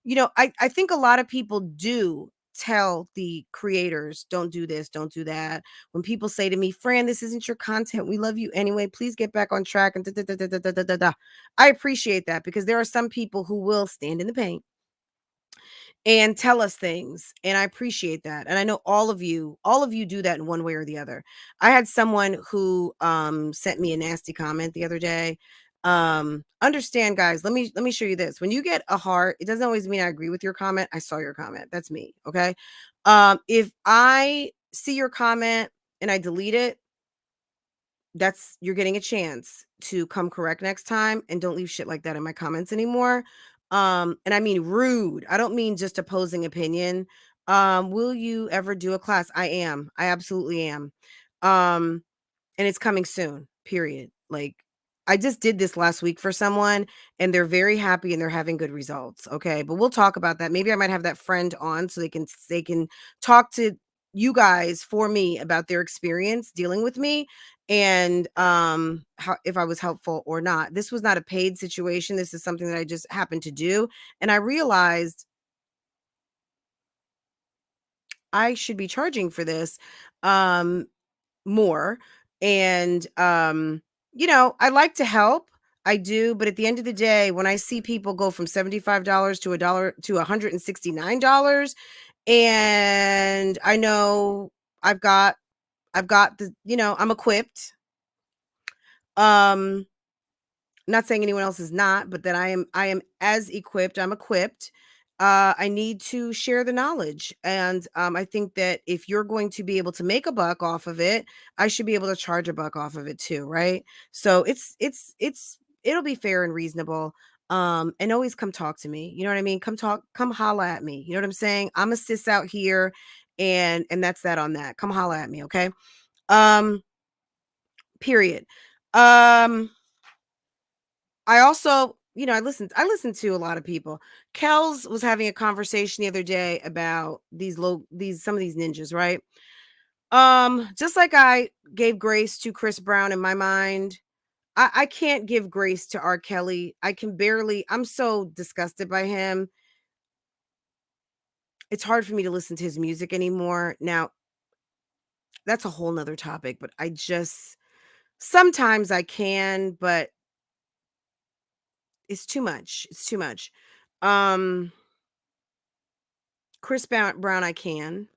I think a lot of people do tell the creators, don't do this, don't do that. When people say to me, Fran, this isn't your content, we love you anyway, please get back on track, and da, da, da, da, da, da, da, da. I appreciate that, because there are some people who will stand in the paint and tell us things, and I appreciate that. And I know all of you do that in one way or the other. I had someone who sent me a nasty comment the other day. Understand, guys, let me show you this. When you get a heart, it doesn't always mean I agree with your comment. I saw your comment. That's me. Okay. If I see your comment and I delete it, you're getting a chance to come correct next time, and don't leave shit like that in my comments anymore. And I mean rude. I don't mean just opposing opinion. Will you ever do a class? I absolutely am. And it's coming soon, period. Like, I just did this last week for someone, and they're very happy and they're having good results. Okay. But we'll talk about that. Maybe I might have that friend on so they can talk to you guys for me about their experience dealing with me, and how, if I was helpful or not. This was not a paid situation. This is something that I just happened to do. And I realized I should be charging for this more. And I like to help. I do, but at the end of the day, when I see people go from $75 to $1 to $169, and I know I've got the, I'm equipped. Not saying anyone else is not, but that I am as equipped. I'm equipped. I need to share the knowledge. And I think that if you're going to be able to make a buck off of it, I should be able to charge a buck off of it too, right? So it'll be fair and reasonable. And always come talk to me. You know what I mean? Come holla at me. You know what I'm saying? I'm a sis out here, and that's that on that. Come holla at me, okay? Period. I also, I listened to a lot of people. Kels was having a conversation the other day about some of these ninjas, right? Just like I gave grace to Chris Brown in my mind, I can't give grace to R. Kelly. I'm so disgusted by him. It's hard for me to listen to his music anymore. Now, that's a whole nother topic, but sometimes I can, but it's too much. It's too much. Chris Brown, I can.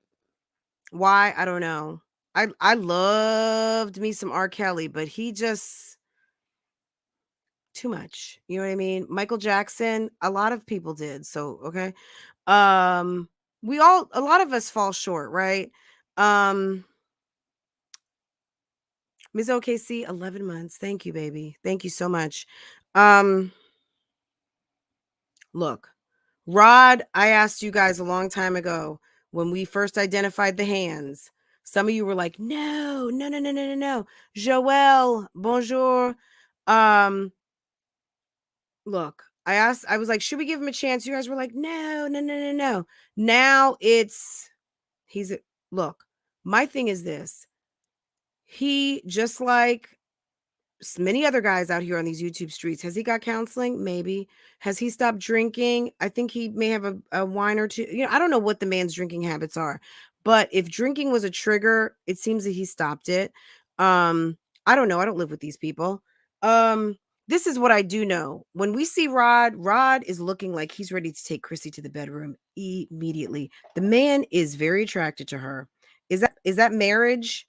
Why? I don't know. I loved me some R. Kelly, but he just too much. You know what I mean? Michael Jackson, a lot of people did. So, okay. Um, a lot of us fall short, right? Ms. OKC, 11 months. Thank you, baby. Thank you so much. Look, Rod, I asked you guys a long time ago when we first identified the hands. Some of you were like, no, no, no, no, no, no, no. Joelle, bonjour. Look, I was like, should we give him a chance? You guys were like, no, no, no, no, no. Now look, my thing is this. He, just like many other guys out here on these YouTube streets, has he got counseling? Maybe. Has he stopped drinking? I think he may have a wine or two. I don't know what the man's drinking habits are, but if drinking was a trigger, it seems that he stopped it. I don't know. I don't live with these people. This is what I do know. When we see Rod is looking like he's ready to take Chrissy to the bedroom immediately. The man is very attracted to her. Is that marriage?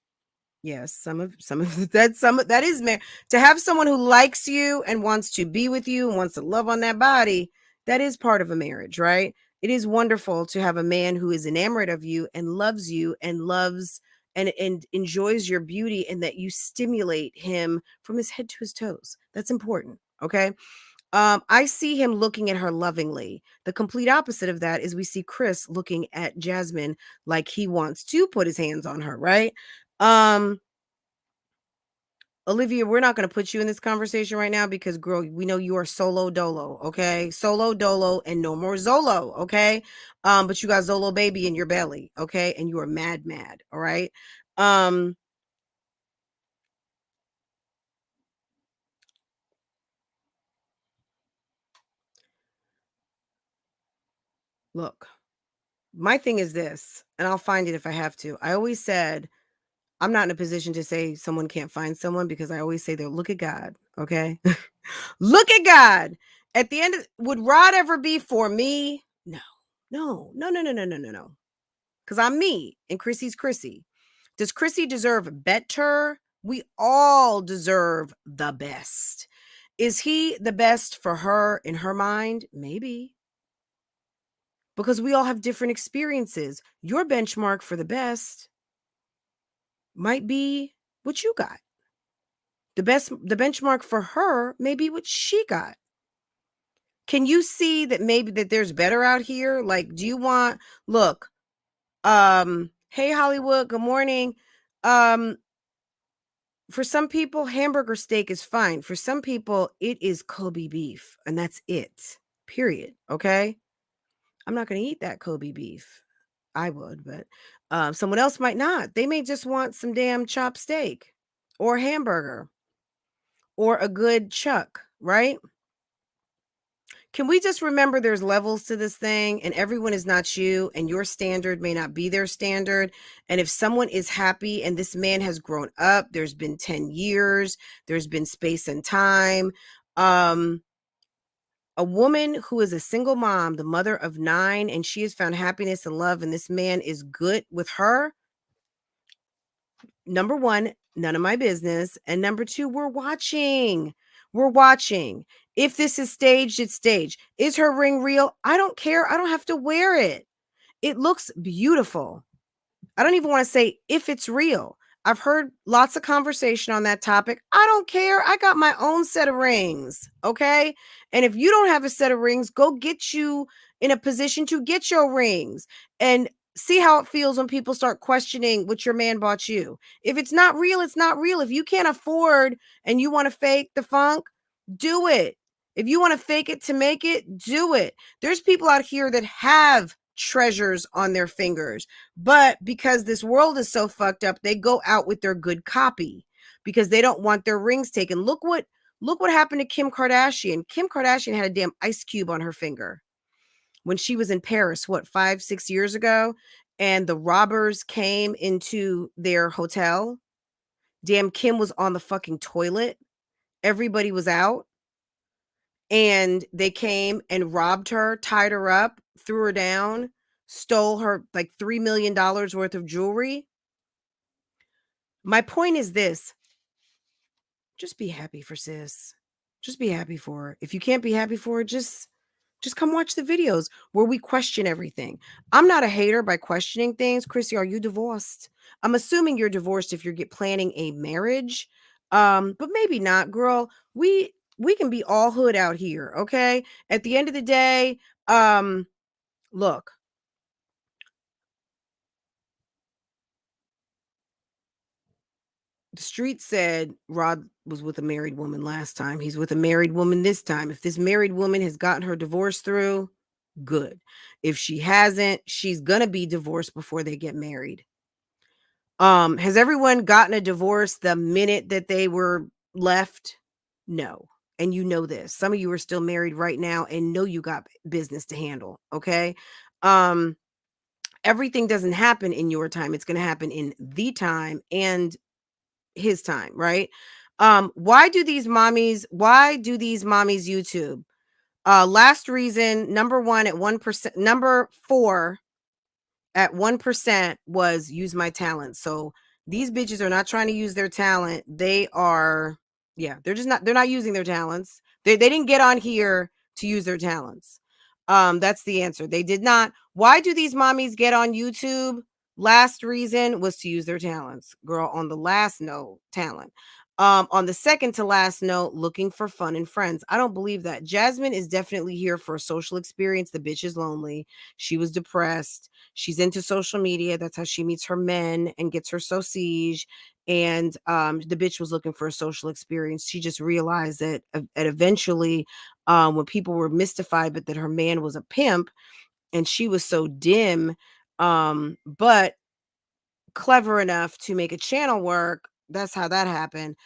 Yes, some of that is to have someone who likes you and wants to be with you and wants to love on that body. That is part of a marriage, right? It is wonderful to have a man who is enamored of you and loves and enjoys your beauty, and that you stimulate him from his head to his toes. That's important. Okay. I see him looking at her lovingly. The complete opposite of that is we see Chris looking at Jasmine like he wants to put his hands on her, right? Olivia, we're not going to put you in this conversation right now because, girl, we know you are solo dolo, okay? Solo dolo and no more Zolo, okay? But you got Zolo baby in your belly, okay? And you are mad, all right? Look, my thing is this, and I'll find it if I have to. I always said, I'm not in a position to say someone can't find someone, because I always say, they'll look at God, okay? Look at God. At the end of, would Rod ever be for me? No. Because I'm me and Chrissy's Chrissy. Does Chrissy deserve better? We all deserve the best. Is he the best for her in her mind? Maybe. Because we all have different experiences. Your benchmark for the best might be what you got. The benchmark for her may be what she got. Can you see that maybe that there's better out here? Like, do you want, look, hey Hollywood, good morning. For some people, hamburger steak is fine. For some people, it is Kobe beef, and that's it. Period. Okay? I'm not going to eat that Kobe beef. I would, but someone else might not. They may just want some damn chopped steak or hamburger or a good chuck, right? Can we just remember there's levels to this thing, and everyone is not you, and your standard may not be their standard. And if someone is happy and this man has grown up, there's been 10 years, there's been space and time. A woman who is a single mom, the mother of 9, and she has found happiness and love, and this man is good with her. Number 1, none of my business. And number 2, we're watching. If this is staged, it's staged. Is her ring real? I don't care. I don't have to wear it. It looks beautiful. I don't even want to say if it's real. I've heard lots of conversation on that topic. I don't care. I got my own set of rings. Okay. And if you don't have a set of rings, go get you in a position to get your rings and see how it feels when people start questioning what your man bought you. If it's not real, it's not real. If you can't afford and you want to fake the funk, do it. If you want to fake it to make it, do it. There's people out here that have treasures on their fingers, but because this world is so fucked up, they go out with their good copy because they don't want their rings taken. Look what happened to Kim Kardashian. Kim Kardashian had a damn ice cube on her finger when she was in Paris, 5-6 years ago, and the robbers came into their hotel. Damn, Kim was on the fucking toilet. Everybody was out. And they came and robbed her, tied her up, threw her down, stole her like $3 million worth of jewelry. My point is this. Just be happy for sis. Just be happy for her. If you can't be happy for her, just come watch the videos where we question everything. I'm not a hater by questioning things. Chrissy, are you divorced? I'm assuming you're divorced if you're planning a marriage. But maybe not, girl. We can be all hood out here, okay? At the end of the day, look. Street said Rod was with a married woman last time. He's with a married woman this time. If this married woman has gotten her divorce through, good. If she hasn't, she's gonna be divorced before they get married. Has everyone gotten a divorce the minute that they were left? No. And you know this. Some of you are still married right now and know you got business to handle. Okay. Everything doesn't happen in your time. It's going to happen in the time and his time, right? Why do these mommies YouTube? Last reason, number 1 at 1%, number 4 at 1% was use my talent. So these bitches are not trying to use their talent. They are, yeah, they're not using their talents. They didn't get on here to use their talents. That's the answer. They did not. Why do these mommies get on YouTube? Last reason was to use their talents. Girl, on the last note, talent. On the second to last note, looking for fun and friends. I don't believe that. Jasmine is definitely here for a social experience. The bitch is lonely. She was depressed. She's into social media. That's how she meets her men and gets her sausage. And the bitch was looking for a social experience. She just realized that eventually, when people were mystified, but that her man was a pimp, and she was so dim, but clever enough to make a channel work. That's how that happened.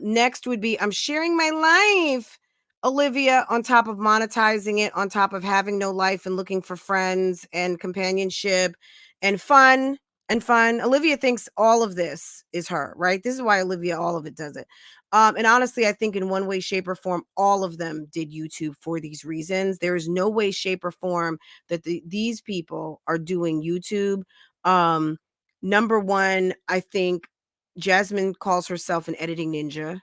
Next would be I'm sharing my life. Olivia, on top of monetizing it, on top of having no life and looking for friends and companionship and fun Olivia thinks all of this is her, right? This is why Olivia, all of it does it. And honestly, I think in one way, shape, or form, all of them did YouTube for these reasons. There is no way, shape, or form that these people are doing YouTube. Number 1, I think Jasmine calls herself an editing ninja.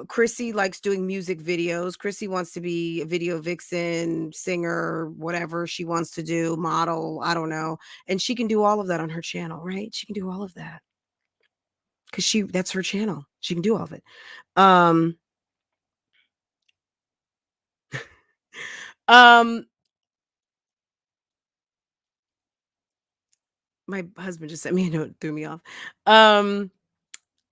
Chrissy likes doing music videos. Chrissy wants to be a video vixen, singer, whatever she wants to do, model, I don't know. And she can do all of that on her channel, right? She can do all of that. Cuz that's her channel. She can do all of it. My husband just sent me a note, threw me off.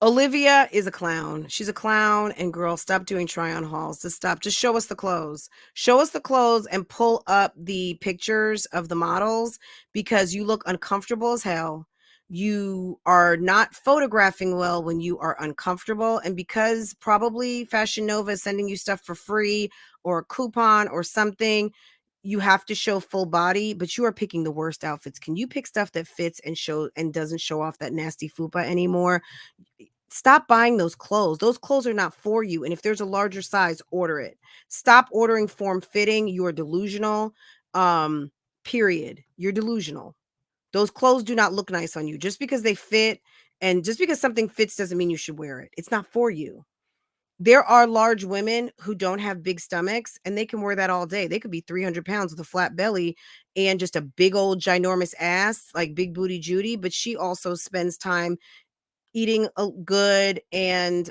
Olivia is a clown. She's a clown. And girl, stop doing try on hauls. Just show us the clothes. Show us the clothes and pull up the pictures of the models, because you look uncomfortable as hell. You are not photographing well when you are uncomfortable. And because probably Fashion Nova is sending you stuff for free or a coupon or something, you have to show full body, but you are picking the worst outfits. Can you pick stuff that fits and doesn't show off that nasty fupa anymore? Stop buying those clothes. Those clothes are not for you. And if there's a larger size, order it. Stop ordering form fitting. You are delusional. Period. You're delusional. Those clothes do not look nice on you. Just because they fit and just because something fits doesn't mean you should wear it. It's not for you. There are large women who don't have big stomachs and they can wear that all day. They could be 300 pounds with a flat belly and just a big old ginormous ass, like Big Booty Judy. But she also spends time eating good. And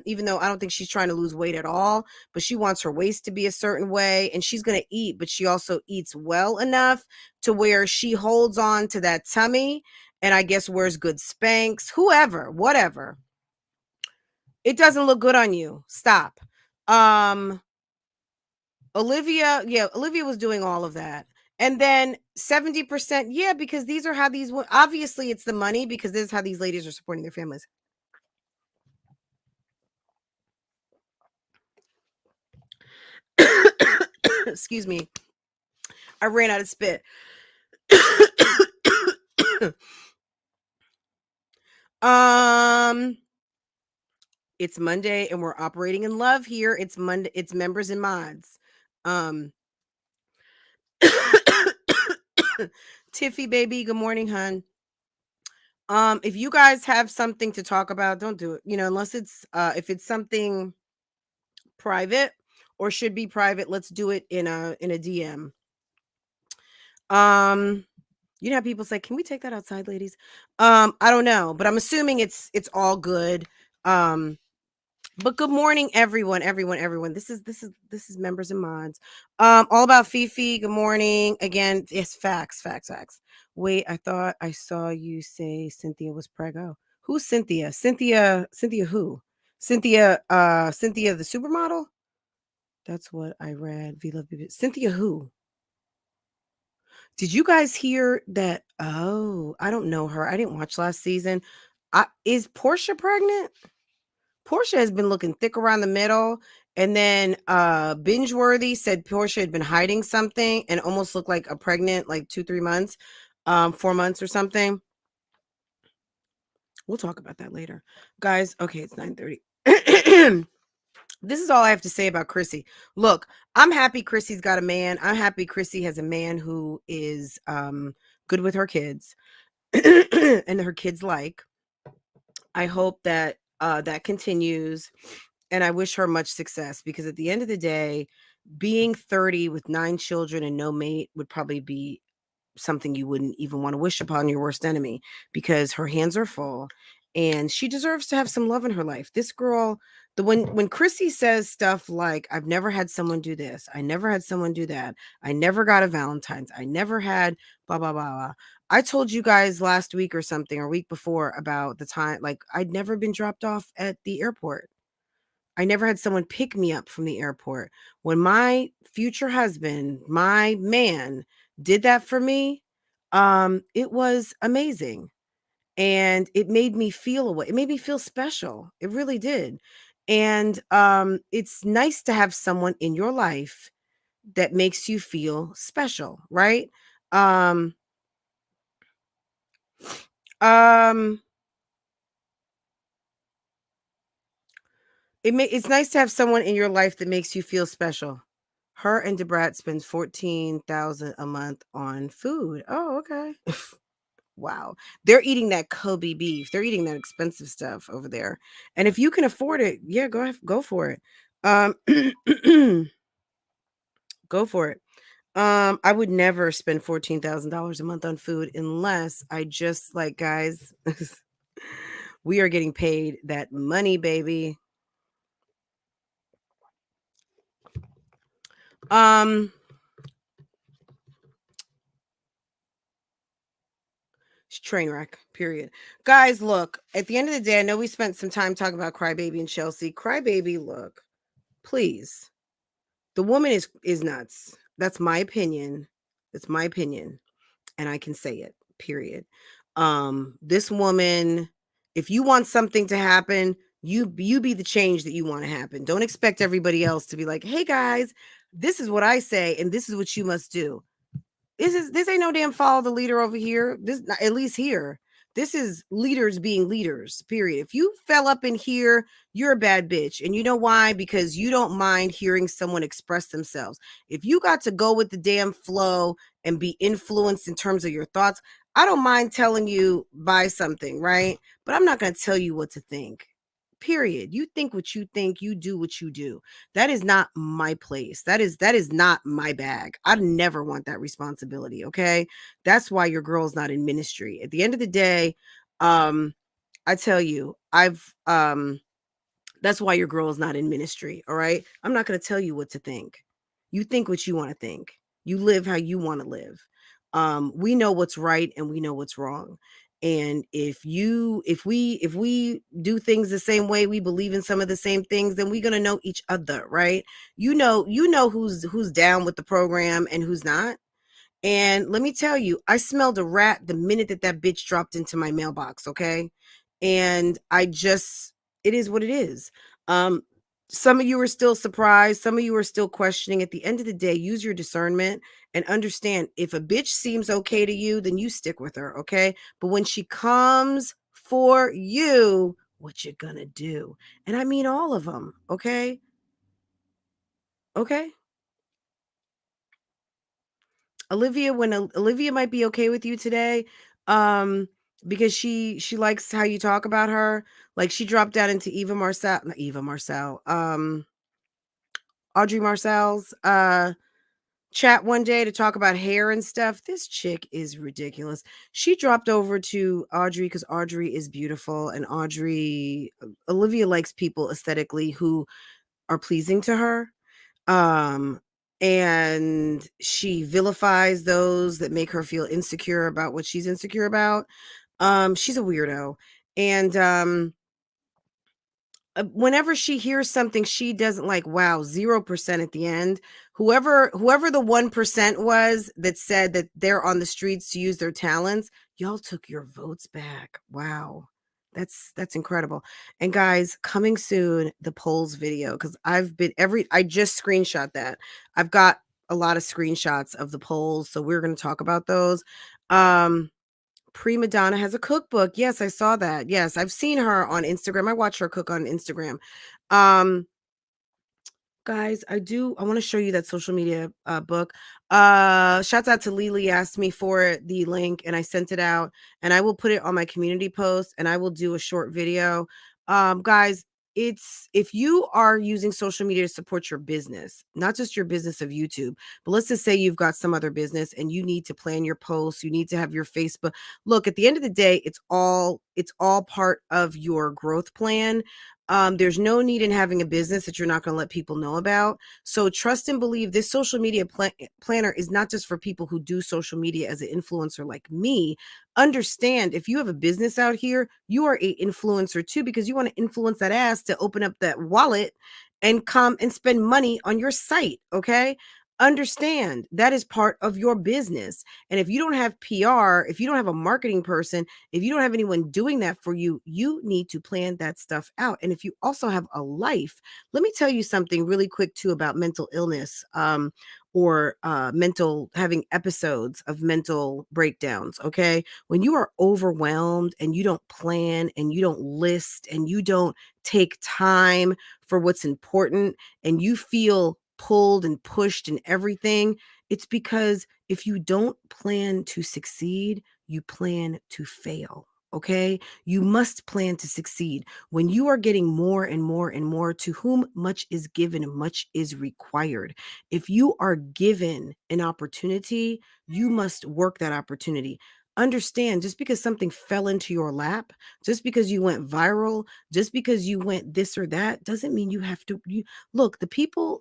even though I don't think she's trying to lose weight at all, but she wants her waist to be a certain way, and she's going to eat, but she also eats well enough to where she holds on to that tummy, and I guess wears good Spanx, whoever, whatever. It doesn't look good on you. Stop. Olivia was doing all of that. And then 70%, yeah, because these are how these, obviously it's the money, because this is how these ladies are supporting their families. Excuse me. I ran out of spit. It's Monday and we're operating in love here. It's Monday. It's members and mods. Tiffy baby, good morning, hun. If you guys have something to talk about, don't do it. Unless it's if it's something private or should be private, let's do it in a DM. You know how people say, "Can we take that outside, ladies?" I don't know, but I'm assuming it's all good. But good morning, everyone. This is members and mods. All about Fifi. Good morning. Again, yes, facts. Wait, I thought I saw you say Cynthia was preggo. Who's Cynthia? Cynthia who? Cynthia the supermodel? That's what I read. V Love Baby. Cynthia who? Did you guys hear that? Oh, I don't know her. I didn't watch last season. Is Portia pregnant? Portia has been looking thick around the middle. And then Bingeworthy said Portia had been hiding something and almost looked like a pregnant, like 2-3 months, 4 months or something. We'll talk about that later. Guys, okay, it's 9:30. This is all I have to say about Chrissy. Look, I'm happy Chrissy's got a man. I'm happy Chrissy has a man who is good with her kids and her kids like. I hope that that continues. And I wish her much success because at the end of the day, being 30 with 9 children and no mate would probably be something you wouldn't even want to wish upon your worst enemy because her hands are full and she deserves to have some love in her life. This girl, when Chrissy says stuff like, I've never had someone do this, I never had someone do that, I never got a Valentine's, I never had blah blah blah blah. I told you guys last week or something or week before about the time, like I'd never been dropped off at the airport. I never had someone pick me up from the airport. When my future husband, my man, did that for me, it was amazing. And it made me feel a way. It made me feel special. It really did. And it's nice to have someone in your life that makes you feel special, right? Um, um, it's nice to have someone in your life that makes you feel special. Her and Debrat spends $14,000 a month on food. Oh, okay. Wow. They're eating that Kobe beef. They're eating that expensive stuff over there. And if you can afford it, yeah, go for it. Go for it. I would never spend $14,000 a month on food unless I just like, guys, we are getting paid that money, baby. Train wreck, period. Guys, look, at the end of the day, I know we spent some time talking about Crybaby and Chelsea. Crybaby, look, please. The woman is nuts. That's my opinion. That's my opinion. And I can say it, period. This woman, if you want something to happen, you be the change that you want to happen. Don't expect everybody else to be like, hey guys, this is what I say, and this is what you must do. This ain't no damn follow the leader over here. This, at least here. This is leaders being leaders, period. If you fell up in here, you're a bad bitch. And you know why? Because you don't mind hearing someone express themselves. If you got to go with the damn flow and be influenced in terms of your thoughts, I don't mind telling you buy something, right? But I'm not going to tell you what to think. Period. You think what you think, you do what you do. That is not my place. That is not my bag. I never want that responsibility, okay? That's why your girl's not in ministry. At the end of the day, I tell you, that's why your girl is not in ministry, all right? I'm not going to tell you what to think. You think what you want to think. You live how you want to live. We know what's right and we know what's wrong. And if we do things the same way, we believe in some of the same things, then we're going to know each other, right? You know who's down with the program and who's not. And let me tell you, I smelled a rat the minute that bitch dropped into my mailbox, okay? And it is what it is. Some of you are still surprised. Some of you are still questioning. At the end of the day, use your discernment and understand if a bitch seems okay to you, then you stick with her, okay? But when she comes for you, what you gonna do? And I mean all of them, okay? Okay? Olivia, when Olivia might be okay with you today, because she likes how you talk about her. Like she dropped down into Audrey Marcel's chat one day to talk about hair and stuff. This chick is ridiculous. She dropped over to Audrey because Audrey is beautiful, and Olivia likes people aesthetically who are pleasing to her. And she vilifies those that make her feel insecure about what she's insecure about. She's a weirdo. And whenever she hears something she doesn't like, wow, 0% at the end. Whoever the 1% was that said that they're on the streets to use their talents, y'all took your votes back. Wow. That's incredible. And guys, coming soon, the polls video, because I just screenshot that. I've got a lot of screenshots of the polls, so we're going to talk about those. Prima Donna has a cookbook. Yes, I saw that. Yes, I've seen her on Instagram. I watch her cook on Instagram. Guys, I want to show you that social media book. Shouts out to Lily, asked me for the link and I sent it out, and I will put it on my community post, and I will do a short video. Guys, if you are using social media to support your business, not just your business of YouTube, but let's just say you've got some other business and you need to plan your posts, you need to have your Facebook. Look, at the end of the day, it's all part of your growth plan. There's no need in having a business that you're not going to let people know about. So trust and believe this social media planner is not just for people who do social media as an influencer like me. Understand, if you have a business out here, you are an influencer too, because you want to influence that ass to open up that wallet and come and spend money on your site. Okay. Understand that is part of your business. And if you don't have PR, if you don't have a marketing person, if you don't have anyone doing that for you, you need to plan that stuff out. And if you also have a life, let me tell you something really quick too about mental illness, or having episodes of mental breakdowns. Okay. When you are overwhelmed and you don't plan and you don't list and you don't take time for what's important and you feel pulled and pushed and everything, it's because if you don't plan to succeed, you plan to fail. Okay. You must plan to succeed. When you are getting more and more and more, to whom much is given, much is required. If you are given an opportunity, you must work that opportunity. Understand, just because something fell into your lap, just because you went viral, just because you went this or that, doesn't mean you have to. Look,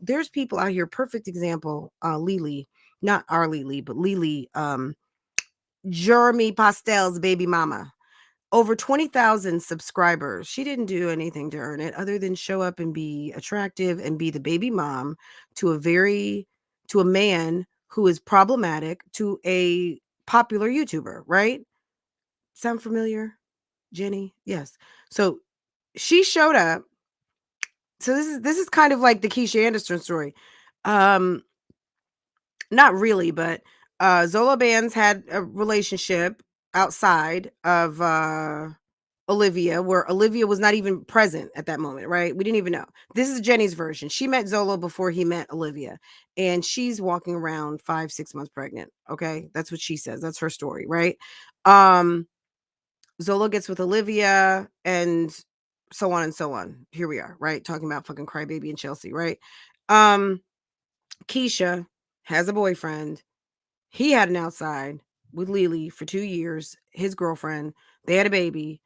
there's people out here. Perfect example, Lily, not our Lily, but Lily, Jeremy Pastel's baby mama. Over 20,000 subscribers. She didn't do anything to earn it other than show up and be attractive and be the baby mom to a man who is problematic, to a popular YouTuber, right? Sound familiar, Jenny? Yes. So she showed up. So this is kind of like the Keisha Anderson story. Not really, but Zola Bands had a relationship outside of Olivia, where Olivia was not even present at that moment, right? We didn't even know. This is Jenny's version. She met Zola before he met Olivia, and she's walking around 5-6 months pregnant. Okay, that's what she says. That's her story, right? Zola gets with Olivia, and so on and so on. Here we are, right? Talking about fucking Crybaby and Chelsea, right? Keisha has a boyfriend. He had an outside with Lily for 2 years, his girlfriend. They had a baby.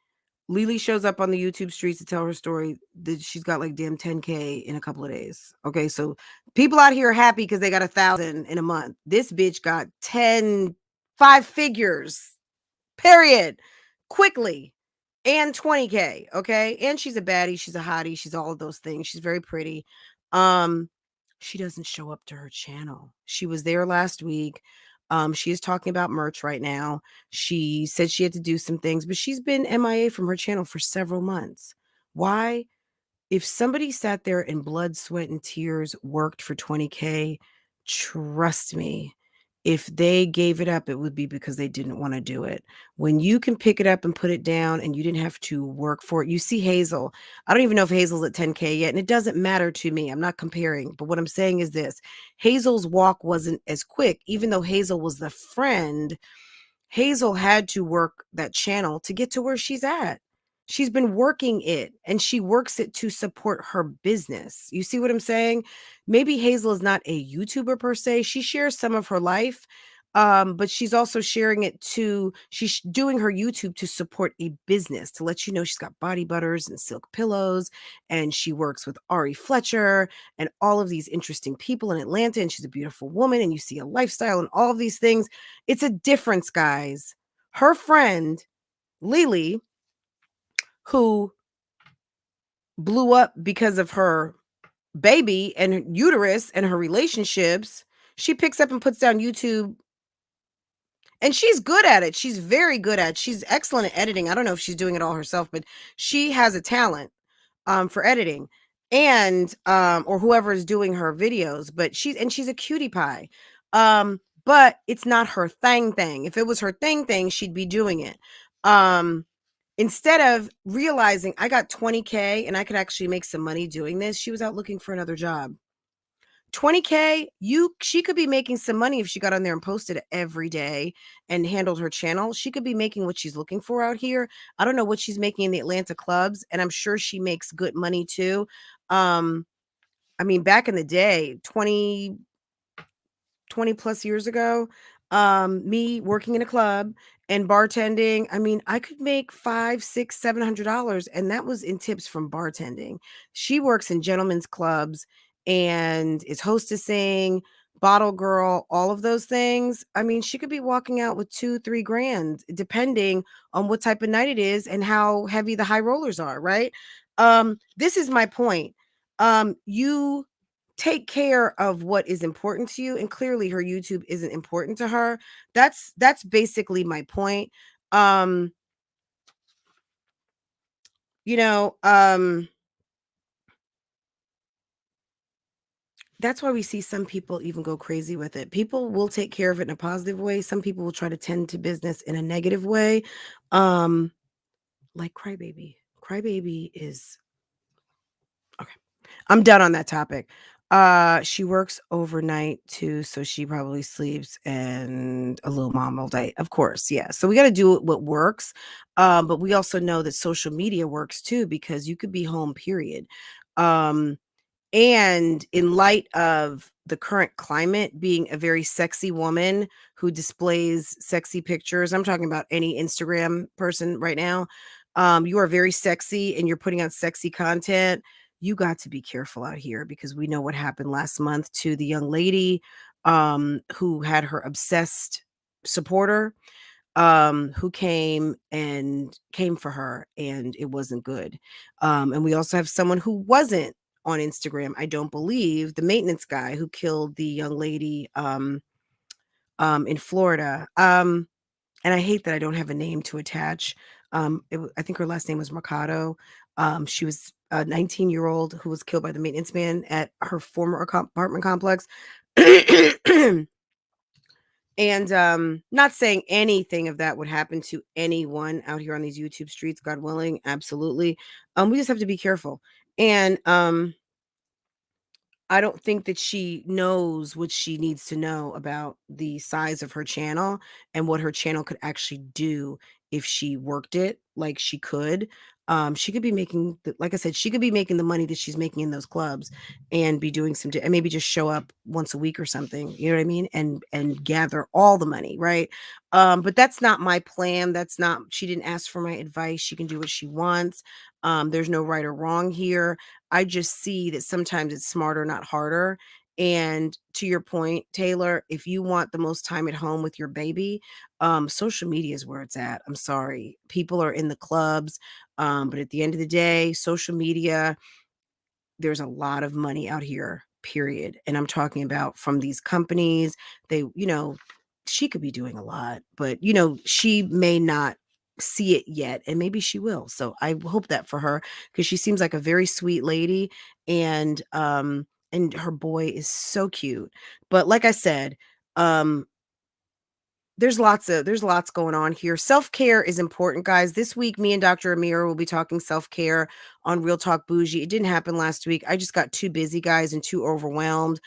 Lily shows up on the YouTube streets to tell her story that she's got like damn 10K in a couple of days. Okay, so people out here are happy because they got 1,000 in a month. This bitch got 5 figures, period, quickly, and 20K. Okay, and she's a baddie, she's a hottie, she's all of those things. She's very pretty. She doesn't show up to her channel. She was there last week. She is talking about merch right now. She said she had to do some things, but she's been MIA from her channel for several months. Why? If somebody sat there in blood, sweat, and tears, worked for 20K, trust me, if they gave it up, it would be because they didn't want to do it. When you can pick it up and put it down and you didn't have to work for it. You see Hazel. I don't even know if Hazel's at 10K yet, and it doesn't matter to me. I'm not comparing, but what I'm saying is this. Hazel's walk wasn't as quick. Even though Hazel was the friend, Hazel had to work that channel to get to where she's at. She's been working it, and she works it to support her business. You see what I'm saying? Maybe Hazel is not a YouTuber per se. She shares some of her life, but she's also sharing it she's doing her YouTube to support a business, to let you know she's got body butters and silk pillows, and she works with Ari Fletcher and all of these interesting people in Atlanta, and she's a beautiful woman, and you see a lifestyle and all of these things. It's a difference, guys. Her friend, Lily, who blew up because of her baby and her uterus and her relationships, she picks up and puts down YouTube, and she's good at it. She's very good at it. She's excellent at editing. I don't know if she's doing it all herself, but she has a talent for editing, and or whoever is doing her videos, but she's a cutie pie. But it's not her thing. If it was her thing, she'd be doing it. Instead of realizing I got 20K and I could actually make some money doing this, she was out looking for another job. 20K, she could be making some money if she got on there and posted every day and handled her channel. She could be making what she's looking for out here. I don't know what she's making in the Atlanta clubs, and I'm sure she makes good money too. I mean, back in the day, 20 plus years ago, me working in a club and bartending, I mean, I could make $500, $600, $700, and that was in tips from bartending. She works in gentlemen's clubs and is hostessing, bottle girl, all of those things. I mean, she could be walking out with 2-3 grand, depending on what type of night it is and how heavy the high rollers are, right? This is my point. You take care of what is important to you, and clearly her YouTube isn't important to her. That's basically my point. You know, that's why we see some people even go crazy with it. People will take care of it in a positive way. Some people will try to tend to business in a negative way. Like Crybaby. Crybaby is okay. I'm done on that topic. She works overnight too, so she probably sleeps and a little mom all day. Of course, yeah. So we got to do what works. But we also know that social media works too, because you could be home, period. And in light of the current climate, being a very sexy woman who displays sexy pictures, I'm talking about any Instagram person right now. You are very sexy and you're putting out sexy content. You got to be careful out here, because we know what happened last month to the young lady who had her obsessed supporter who came for her, and it wasn't good. And we also have someone who wasn't on Instagram, I don't believe, the maintenance guy who killed the young lady in Florida. And I hate that I don't have a name to attach. I think her last name was Mercado. She was a 19-year-old who was killed by the maintenance man at her former apartment complex. And not saying anything of that would happen to anyone out here on these YouTube streets, God willing, absolutely. We just have to be careful. And I don't think that she knows what she needs to know about the size of her channel and what her channel could actually do if she worked it like she could. She could be making, like I said, she could be making the money that she's making in those clubs and be doing and maybe just show up once a week or something. You know what I mean? And gather all the money, right? But that's not my plan. That's not. She didn't ask for my advice. She can do what she wants. There's no right or wrong here. I just see that sometimes it's smarter, not harder. And to your point, Taylor, if you want the most time at home with your baby, social media is where it's at. I'm sorry. People are in the clubs. But at the end of the day, social media, there's a lot of money out here, period. And I'm talking about from these companies. She could be doing a lot, but she may not see it yet, and maybe she will. So I hope that for her, because she seems like a very sweet lady, and her boy is so cute. But like I said, there's lots going on here. Self-care is important, guys. This week, me and Dr. Amira will be talking self-care on Real Talk Bougie. It didn't happen last week. I just got too busy, guys, and too overwhelmed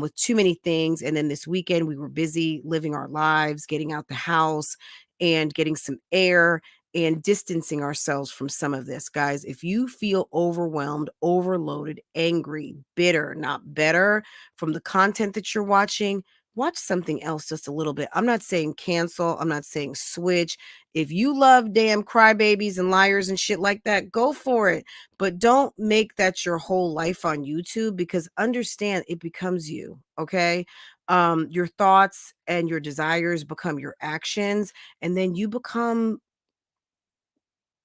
with too many things. And then this weekend, we were busy living our lives, getting out the house and getting some air and distancing ourselves from some of this. Guys, if you feel overwhelmed, overloaded, angry, bitter, not better from the content that you're watching, watch something else just a little bit. I'm not saying cancel. I'm not saying switch. If you love damn crybabies and liars and shit like that, go for it. But don't make that your whole life on YouTube, because understand it becomes you, okay? Your thoughts and your desires become your actions, and then you become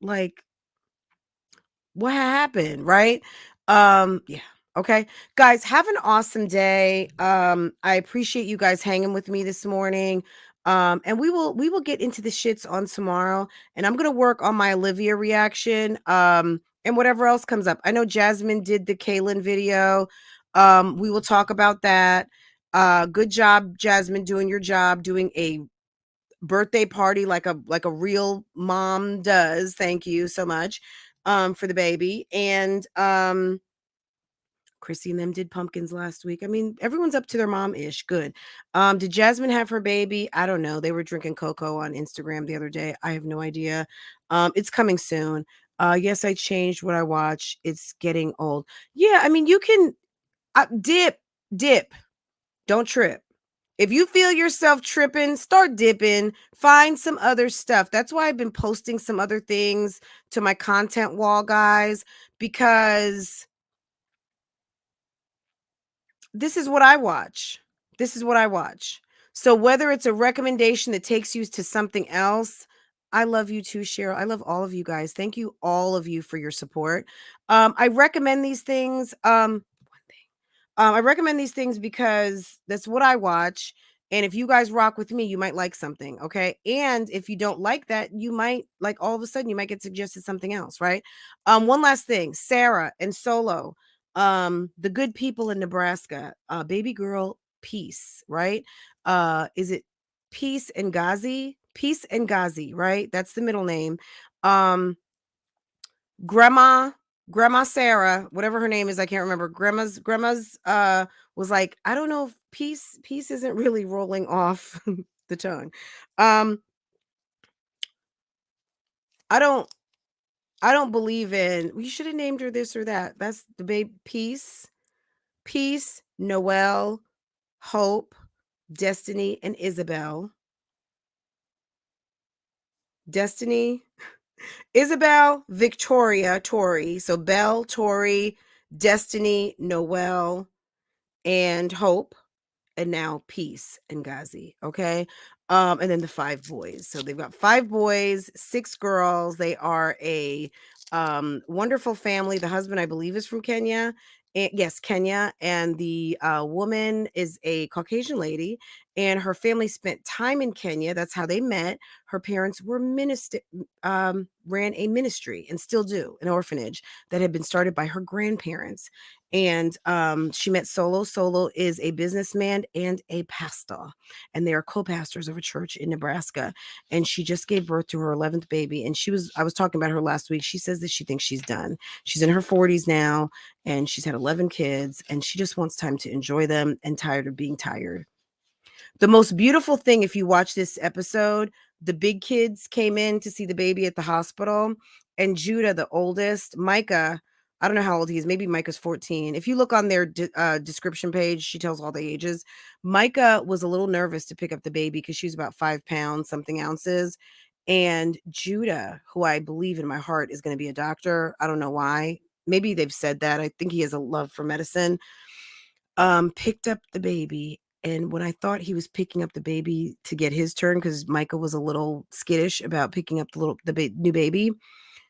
like, what happened, right? Yeah. Okay. Guys, have an awesome day. I appreciate you guys hanging with me this morning. And we will get into the shits on tomorrow, and I'm gonna work on my Olivia reaction. And whatever else comes up. I know Jasmine did the Kaylin video. We will talk about that. Good job, Jasmine, doing your job, doing a birthday party like a real mom does. Thank you so much for the baby. And Chrissy and them did pumpkins last week. I mean, everyone's up to their mom-ish. Good. Did Jasmine have her baby? I don't know. They were drinking cocoa on Instagram the other day. I have no idea. It's coming soon. Yes, I changed what I watch. It's getting old. Yeah, I mean, you can dip. Don't trip. If you feel yourself tripping, start dipping, find some other stuff. That's why I've been posting some other things to my content wall, guys, because this is what I watch. This is what I watch. So whether it's a recommendation that takes you to something else, I love you too, Cheryl. I love all of you guys. Thank you, all of you, for your support. I recommend these things. I recommend these things because that's what I watch. And if you guys rock with me, you might like something. Okay. And if you don't like that, you might like all of a sudden you might get suggested something else. Right. One last thing, Sarah and Solo, the good people in Nebraska, baby girl, Peace. Right. Is it Peace and Ghazi? Peace and Ghazi. Right. That's the middle name. Grandma Sarah, whatever her name is, I can't remember. Grandma's was like, I don't know if peace isn't really rolling off the tongue. I don't believe in, we should have named her this or that. That's the babe. Peace, Noelle, Hope, Destiny, and Isabel. Destiny, Isabel, Victoria, Tori. So Belle, Tori, Destiny, Noelle, and Hope, and now Peace and Ghazi. Okay. And then the 5 boys. So they've got 5 boys, 6 girls. They are a wonderful family. The husband, I believe, is from Kenya. And, yes, Kenya. And the woman is a Caucasian lady, and her family spent time in Kenya. That's how they met. Her parents were ran a ministry, and still do, an orphanage that had been started by her grandparents. And she met Solo. Solo is a businessman and a pastor, and they are co-pastors of a church in Nebraska. And she just gave birth to her 11th baby. And I was talking about her last week. She says that she thinks she's done. She's in her 40s now, and she's had 11 kids, and she just wants time to enjoy them and tired of being tired. The most beautiful thing, if you watch this episode, the big kids came in to see the baby at the hospital, and Judah, the oldest, Micah, I don't know how old he is. Maybe Micah's 14. If you look on their description page, she tells all the ages. Micah was a little nervous to pick up the baby because she was about 5 pounds, something ounces. And Judah, who I believe in my heart is going to be a doctor. I don't know why. Maybe they've said that. I think he has a love for medicine. Picked up the baby. And when I thought he was picking up the baby to get his turn, because Micah was a little skittish about picking up the new baby,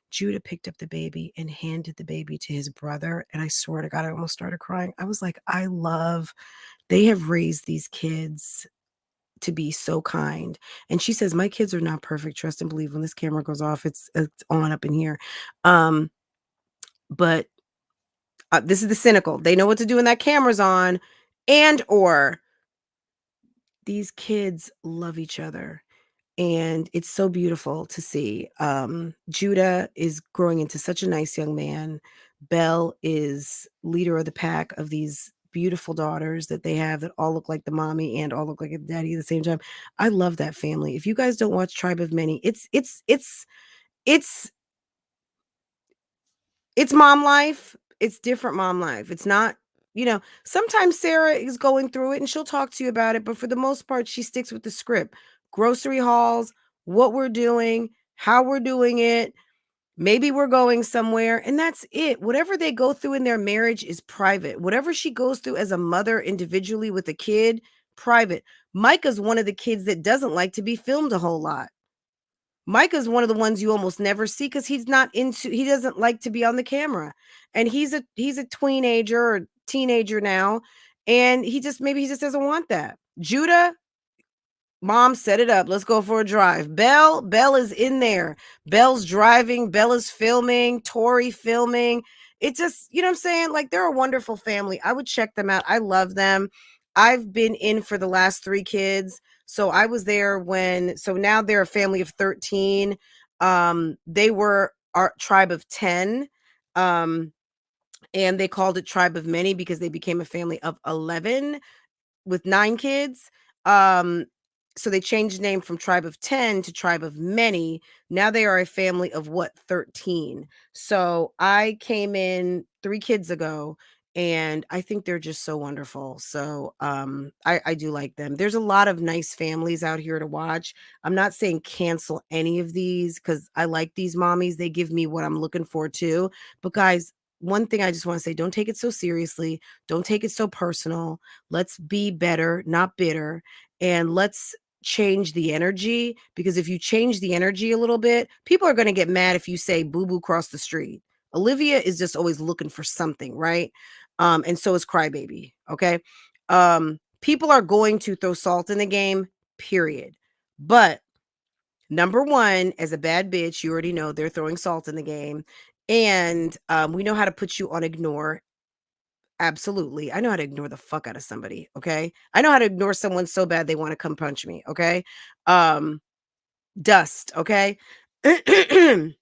Judah picked up the baby and handed the baby to his brother. And I swear to God, I almost started crying. I was like, they have raised these kids to be so kind. And she says, my kids are not perfect. Trust and believe. When this camera goes off, it's on up in here. But this is the cynical. They know what to do when that camera's on, or these kids love each other. And it's so beautiful to see. Judah is growing into such a nice young man. Belle is leader of the pack of these beautiful daughters that they have that all look like the mommy and all look like the daddy at the same time. I love that family. If you guys don't watch Tribe of Many, it's it's mom life. It's different mom life. It's not, you know, sometimes Sarah is going through it and she'll talk to you about it, but for the most part, she sticks with the script. Grocery hauls, what we're doing, how we're doing it. Maybe we're going somewhere, and that's it. Whatever they go through in their marriage is private. Whatever she goes through as a mother individually with a kid, private. Micah's one of the kids that doesn't like to be filmed a whole lot. Micah's one of the ones you almost never see because he doesn't like to be on the camera. And he's a teenager or teenager now, and maybe he just doesn't want that. Judah, mom, set it up. Let's go for a drive. Belle is in there. Belle's driving. Belle is filming. Tori filming. It just, you know what I'm saying? Like, they're a wonderful family. I would check them out. I love them. I've been in for the last 3 kids. So I was there so now they're a family of 13. They were our tribe of 10. And they called it Tribe of Many because they became a family of 11 with 9 kids. So they changed the name from Tribe of 10 to Tribe of Many. Now they are a family of 13. So I came in 3 kids ago, and I think they're just so wonderful. So I do like them. There's a lot of nice families out here to watch. I'm not saying cancel any of these because I like these mommies. They give me what I'm looking for too. But guys, one thing I just want to say, don't take it so seriously. Don't take it so personal. Let's be better, not bitter. And let's change the energy, because if you change the energy a little bit, people are going to get mad if you say boo boo cross the street. Olivia is just always looking for something, right? And so is Crybaby. Okay. People are going to throw salt in the game, period. But number one, as a bad bitch, you already know they're throwing salt in the game. And we know how to put you on ignore. Absolutely. I know how to ignore the fuck out of somebody. Okay. I know how to ignore someone so bad they want to come punch me. Okay. Dust. Okay. Do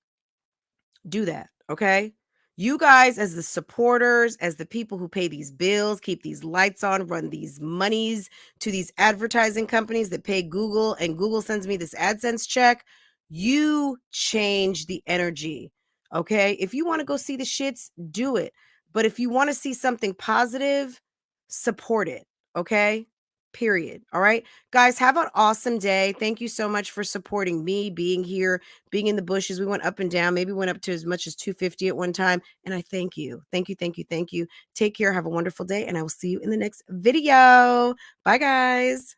that. Okay. You guys, as the supporters, as the people who pay these bills, keep these lights on, run these monies to these advertising companies that pay Google, and Google sends me this AdSense check, you change the energy. Okay. If you want to go see the shits, do it. But if you want to see something positive, support it. Okay. Period. All right. Guys, have an awesome day. Thank you so much for supporting me, being here, being in the bushes. We went up and down, maybe went up to as much as 250 at one time. And I thank you. Thank you. Thank you. Thank you. Take care. Have a wonderful day. And I will see you in the next video. Bye, guys.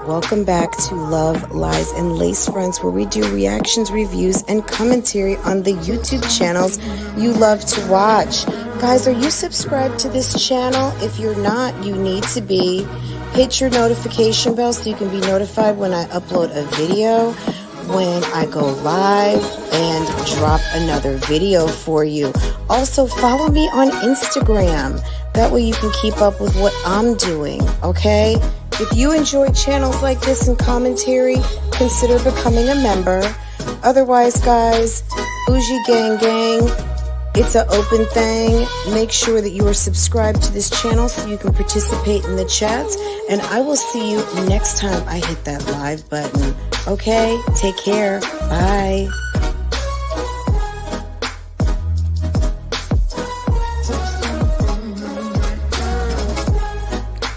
Welcome back to Love, Lies, and Lacefronts, where we do reactions, reviews, and commentary on the YouTube channels you love to watch. Guys, are you subscribed to this channel? If you're not, you need to be. Hit your notification bell so you can be notified when I upload a video, when I go live, and drop another video for you. Also, follow me on Instagram. That way you can keep up with what I'm doing, okay? If you enjoy channels like this and commentary, consider becoming a member. Otherwise, guys, BougieGang Gang, it's an open thing. Make sure that you are subscribed to this channel so you can participate in the chats. And I will see you next time I hit that live button. Okay? Take care. Bye.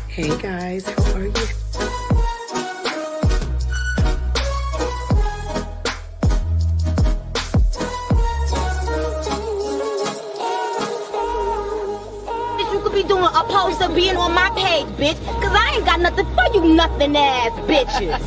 Hey guys, how are you? You could be doing opposed to being on my page, bitch, cause I ain't got nothing for you nothing ass bitches.